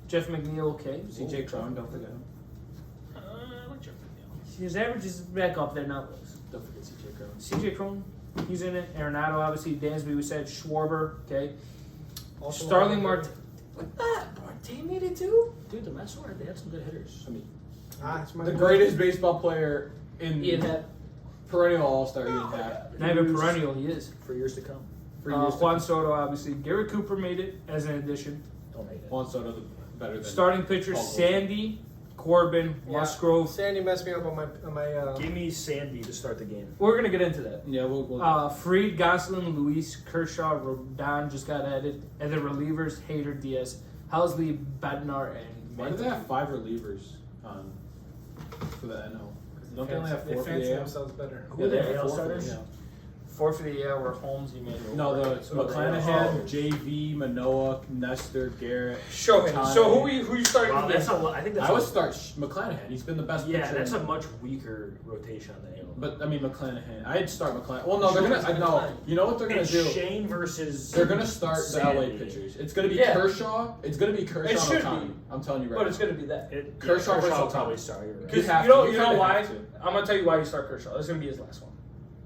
Jeff McNeil, okay. CJ Cron, don't forget him. I like Jeff McNeil. His average is back up there now. Don't forget CJ Cron. CJ Cron, he's in it. Arenado, obviously. Dansby, we said. Schwarber, okay. Also, Starling Marte. What that? Marte made it too? Dude, the Mets were. They had some good hitters. I mean, It's my the boy. greatest baseball player in Ian Happ. perennial All-Star. Ian Happ. Not even perennial, he is. For years to come. For years to Juan come. Soto, obviously. Garrett Cooper made it as an addition. Don't hate it. Juan Soto, better than Starting pitchers: Paul Goldschmidt. Sandy, Corbin, Yeah. Musgrove. Sandy messed me up on my Give me Sandy to start the game. We're gonna get into that. Yeah, we'll Freed, Gosselin, Luis, Kershaw, Rodon just got added, and then relievers: Hader, Diaz, Housley, Bednar, and Why do they have 5 relievers on for the NL? Don't they only have 4 for the fancy AL? themselves better. Who are the AL four for the starters? AL. Fourth of the year were Holmes, Emmanuel. No, the McClanahan, Oh. JV, Manoa, Nestor, Garrett. Show him. Tane. So who you starting? Wow, the that's game? I think that's I would start McClanahan. He's been the best pitcher. Yeah, that's a much weaker rotation on the AL. But I mean McClanahan. I'd start McClanahan. Well, no, they're gonna. No, you know what they're gonna It's do? Shane versus. They're gonna start the LA Sandy. pitchers. It's gonna be Yeah. Kershaw. It's gonna be Kershaw. It should and Ohtani. be. I'm telling you right But now. it's gonna be that. Kershaw versus will Ohtani. probably start. You're right. Because have you know, to. you know kinda why? have to. I'm gonna tell you why you start Kershaw. That's gonna be his last one.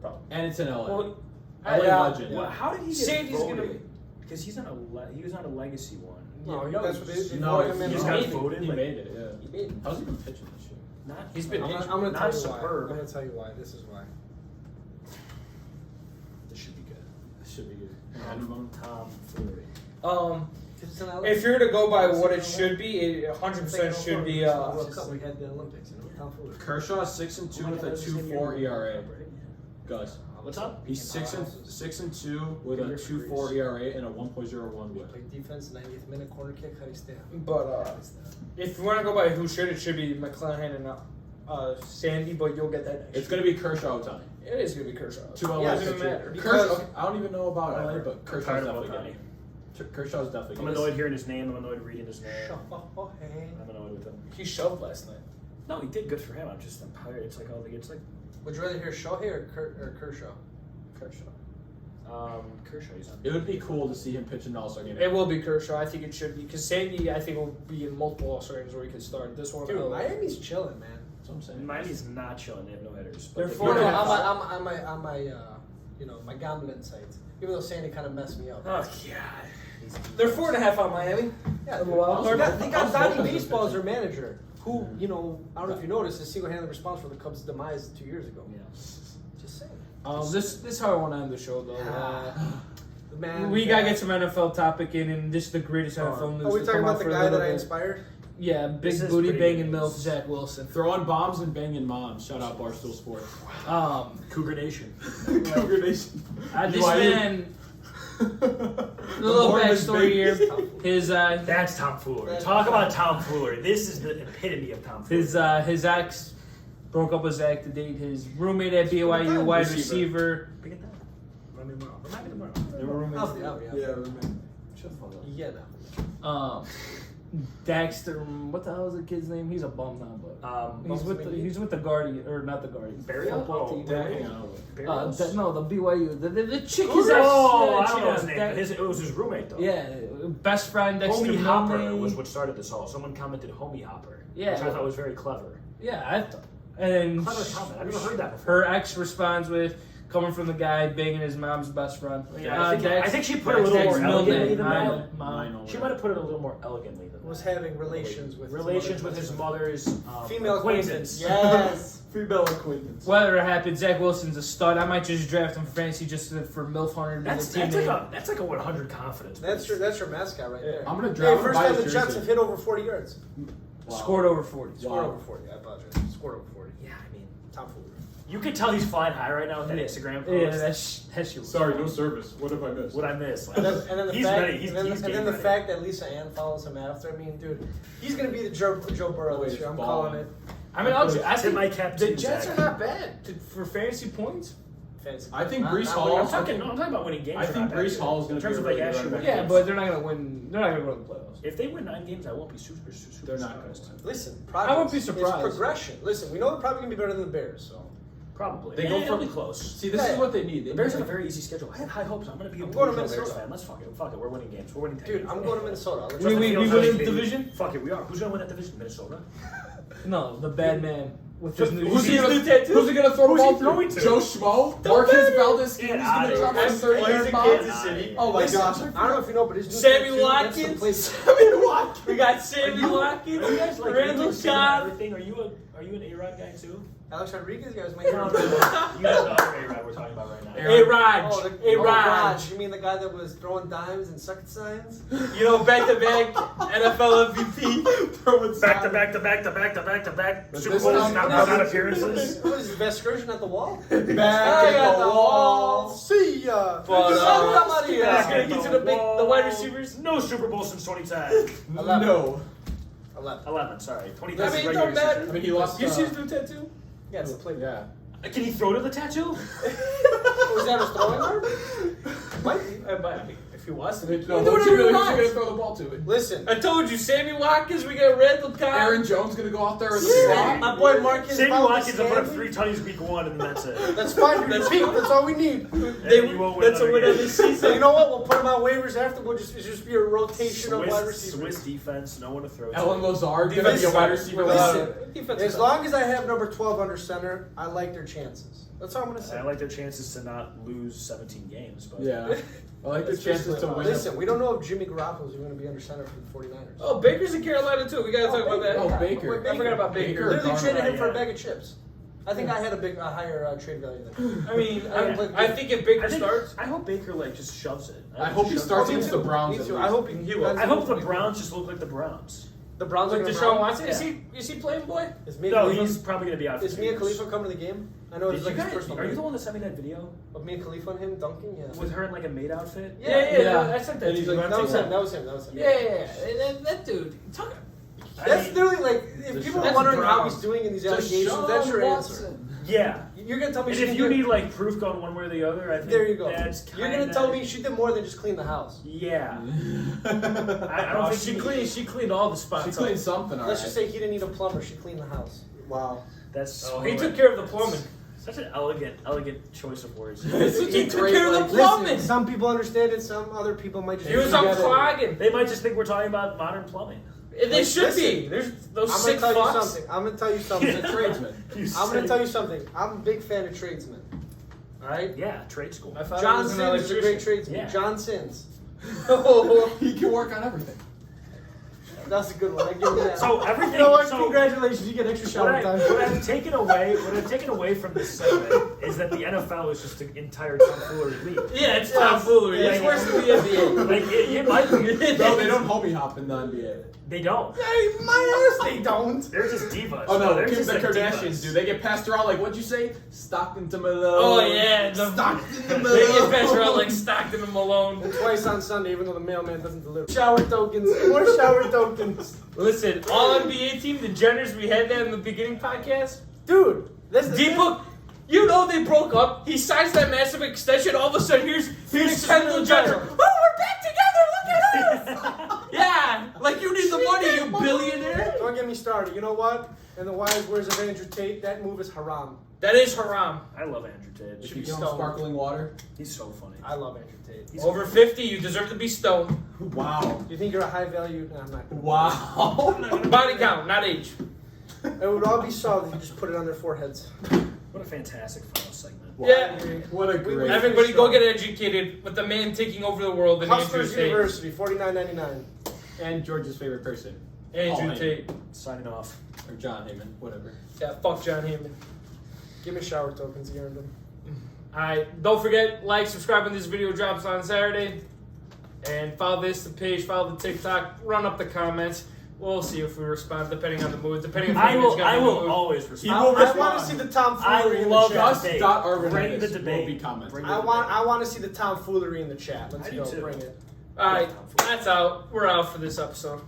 Probably. And it's in LA. Well, LA legend. Well, how did he get Sandy's voted? gonna be. Because he's on he was on a legacy one. No, Yeah, that's what they No, voted him in. he he's got made it. voted, He like- made it. Yeah. He made it. How's he been pitching this year? Not He's been I'm injured. gonna not tell you superb. why. I'm gonna tell you why. This is why. This should be good. This should be good. Tomfoolery. If you're to go by what it should be, it 100% should be. World Cup. We had the Olympics. You know, Tomfoolery. Kershaw 6-2 with a 2.4 ERA. Gus. What's up? He's 6-2 with a 2.4 ERA and a 1.01 WHIP. Play defense, 90th minute corner kick. How do you stay out? But if you want to go by who should, it should be McClanahan and Sandy. But you'll get that next. It's gonna be Kershaw Ohtani. It is gonna be Kershaw. Two LA Yeah, it doesn't pitchers. matter. Kershaw. I don't even know about LA, but Kershaw's tired of definitely Ohtani. getting. Kershaw's definitely I'm getting. annoyed hearing his name. I'm annoyed reading his name. Hey. I'm annoyed with him. He shoved last night. No, he did good for him. I'm tired. It's like it's like Would you rather hear Shohei or Kershaw? Kershaw. Kershaw. He's on. It would be cool to see him pitch an All-Star game. It will be Kershaw. I think it should be because Sandy. I think will be in multiple All-Star games where he could start. This one. Dude, Miami's chilling, man. That's what I'm saying. Miami's not chilling. They have no hitters. They're But four No, and a no, half. on my you know, my gambling sites. Even though Sandy kind of messed me up. Oh God. They're 4.5 on Miami. Yeah, The dude. wild card. They got I was Donnie hoping Baseball as they their manager, who, you know, I don't know if you noticed, is single-handedly responsible for the Cubs' demise 2 years ago. Yeah. Just saying. This is how I want to end the show though. The man. We gotta get some NFL topic in, and this is the greatest NFL news. Are we to talking come out about the for a guy little that I bit. inspired? Yeah, big This is booty pretty banging good. milf, Zach Wilson. Throwing bombs and banging moms. Shout out Barstool Sports. Cougar Nation. Cougar Nation. This BYU. man. A little Mormons backstory baby. here. His That's tomfoolery. Talk about tomfoolery. This is the epitome of tomfoolery. his ex broke up with Zach to date his roommate at BYU, wide receiver. Bring it down. Remind me tomorrow. They were roommates. I'll be. Yeah, man. Shut the fuck up. Yeah, no. Dexter, what the hell is the kid's name? He's a bum now, but he's with the Guardian or not the Guardian. Burial? Football Oh, team. Hang on. Barrios? No, the BYU. The chick is Oh, I actually- don't know his name. that- But it was his roommate though. Yeah, best friend Dexter Homie Hopper Milne. was what started this all. Someone commented Homie Hopper. Yeah. Which I thought was very clever. Yeah, I thought. And Clever comment. I've never heard that before. her ex responds with, coming from the guy banging his mom's best friend. Yeah, I think she put it a little more elegantly than that. She might have put it a little more elegantly than that. Was having relations with his mother's female acquaintance. Yes. Female acquaintance. Whatever happened, Zach Wilson's a stud. I might just draft him for fantasy just for MILF Hunter to be That's the team name. like a 100 confidence. That's your mascot right there. I'm gonna Hey, draft first him by time the his Jets jersey. have hit over 40 yards. Wow. Scored over 40. Scored over 40. I apologize. Scored over 40. Yeah, I mean, Tomfoolery. you can tell he's flying high right now with that Instagram post. Yeah, that's your. Sorry, no service. What have I missed? What I missed. And then the he's fact, ready. He's and then game the ready. fact that Lisa Ann follows him after. I mean, dude, he's gonna be the Joe Burrow this year. I'm calling it. I mean, I Tip my cap the to Jets Zach. are not bad for fantasy points. Fancy. I think Not- Brees not Hall- winning. I'm talking about winning games. I think They're not Brees bad. Hall is In gonna terms be of a like really actual good winning Yeah, games. but they're not gonna win. They're not gonna go to the playoffs. If they win 9 games, I won't be super They're not gonna surprised. win. Listen, I won't be progress. surprised. It's progression. Listen, we know they're probably gonna be better than the Bears. So Probably. They go it'll from- be close. See, this Yeah. is what they need. The Bears have a very easy schedule. I have high hopes. I'm going to be a I'm going to Bears Minnesota. fan. Let's fuck it. Fuck it. We're winning games. We're winning 10 dude, games. I'm going to Minnesota. I'll let We you know. win the division? Fuck it. We are. Who's going to win that division? Minnesota. No, the bad man with his new. Who's he his gonna new tattoo? Who's he gonna throw Who's the he ball throwing to? to? Joe Schmo? Marcus Valdez? He's Get gonna outta drop here. a 30-yard bomb? Kansas City. Oh my Listen, gosh. I don't know if you know, but his new Sammy tattoo, that's the Watkins. place- Sammy Watkins. We got Sammy Watkins, Are you guys like Randall really saying Cobb. everything? Are you an A-Rod guy too? Alex Rodriguez, guys, my You have the other A-Rod we're talking about right now. A-Raj. Oh, A-Raj. You mean the guy that was throwing dimes and sucking signs? You know, back-to-back NFL MVP. Back to back. But Super this Bowls, time- not appearances. What is his best excursion at the wall? Back I got at the wall. See ya. But, Somebody He's else. gonna get to the wide receivers. No Super Bowl since 2010. 11. No. 11. 11, sorry. 2010 I is mean, it regular don't matter. season. I mean, he lost. You see his new tattoo? Yeah, it's a play. Yeah. Can he throw to the tattoo? Was that his throwing arm? Might be. If he wants to. No, Do who's whatever he gonna wants. throw the ball to it? Listen, I told you, Sammy Watkins, we got Randall Cobb. Aaron Jones gonna go out there with yeah, the slot? my boy Marcus. Sammy Watkins will put up Stanley. 3 tutties week 1, and then that's it. That's fine. That's peak. That's all we need. You won't win That's a another win game. every season. So you know what? We'll put him on waivers after. It'll just be a rotation of wide receivers. Swiss defense, no one to throw to. Ellen Lazard gonna Defense be a wide suck. receiver. Listen, as long as I have number 12 under center, I like their chances. That's all I'm gonna say. I like their chances to not lose 17 games. But Yeah, I like the chances to win. Listen, we don't know if Jimmy Garoppolo is going to be under center for the 49ers. Oh, Baker's in Carolina too. We gotta talk about that. Oh, Baker. I forgot about Baker. Literally traded him for a yeah. bag of chips. I think I had a higher trade value than I mean, Yeah. I think if Baker starts, I hope Baker just shoves it. I hope he starts Me against too. the Browns. Me at too. least. I hope he will. I hope the Browns just look like the Browns. The Browns are like going Deshaun Watson, is he playing boy? Is Mia No, Khalifa, he's probably going to be out for is 2 Mia years. Khalifa coming to the game? I know it's Did like you his guys, personal are you game. the one that sent me that video Of Mia Khalifa and him dunking? Yeah. with her in like a maid outfit? Yeah. I sent that And to he's you. like, You wanna That was take him. That was him. That was him. Yeah. That dude. Talk. That's literally like if people are That's wondering how Browns. he's doing in these allegations, that's your answer. Yeah. You're gonna tell me And she if didn't you get- need like proof going one way or the other, I think There you go. That's You're gonna kinda- tell me she did more than just clean the house. Yeah. I don't think She cleaned all the spots. She cleaned something. All Let's right. just say he didn't need a plumber. She cleaned the house. Wow. That's Oh, he took care of the plumbing. Such an elegant choice of words. He took great, care of the like, plumbing. Listen, some people understand it. Some other people might just. He was forget it. unclogging. They might just think we're talking about modern plumbing. They should be. Listen, There's those I'm sick gonna tell you fucks. something. I'm gonna tell you something. He's a tradesman. I'm gonna tell you something. I'm a big fan of tradesmen. All right. Yeah, trade school. I thought John he was an Sins is a great electrician. tradesman. Yeah. John Sins. He can work on everything. That's a good one. I give him that. So everything. You know what? So Congratulations, you get extra shower time. what I've taken away from this segment is that the NFL is just an entire tomfoolery league. Yeah, it's tomfoolery. Yeah, It's yeah. worse than the NBA. Like it might be. No, they don't homie hop in the NBA. They don't. Hey, my ass, they don't. They're just divas. Oh no, they're the just like Kardashians divas. do. They get passed around like, what'd you say? Stockton to Malone. Oh yeah, the Stockton to They Malone. get passed around like Stockton and Malone. And twice on Sunday, even though the mailman doesn't deliver. Shower tokens. More shower tokens. Listen, all NBA team, the Jenners, we had that in the beginning podcast. Dude, this is D-Book, you know they broke up. He signs that massive extension. All of a sudden, here's Kendall Jenner. Oh, we're back together. Look at us. Yeah, like you need the money, you billionaire. Don't get me started. You know what? In the wise words of Andrew Tate, that move is haram. That is haram. I love Andrew Tate. If you be give him stoned. sparkling water. He's so funny. I love Andrew Tate. He's Over 50, you deserve to be stoned. Wow. Do you think you're a high value? No, I'm not. Wow. Body count, not age. It would all be solved if you just put it on their foreheads. What a fantastic final segment. Yeah. What a great. Everybody go get educated with the man taking over the world in Andrew Hustlers Tate. University, $49.99. And George's favorite person. Andrew Oh, Tate. Signing off. Or Jon Hayman, whatever. Yeah, fuck Jon Hayman. Give me shower tokens. You earned them. Alright, don't forget, like, subscribe when this video drops on Saturday. And follow the page, follow the TikTok, run up the comments. We'll see if we respond, depending on the mood, depending if I will got the mood. always He respond. will I respond. want to see the tomfoolery I in love the chat. debate. Gus.Urban Bring the will debate. be commenting. Bring I want to see the tomfoolery in the chat. Let's I do go. too. Bring it. Alright, that's out. We're out for this episode.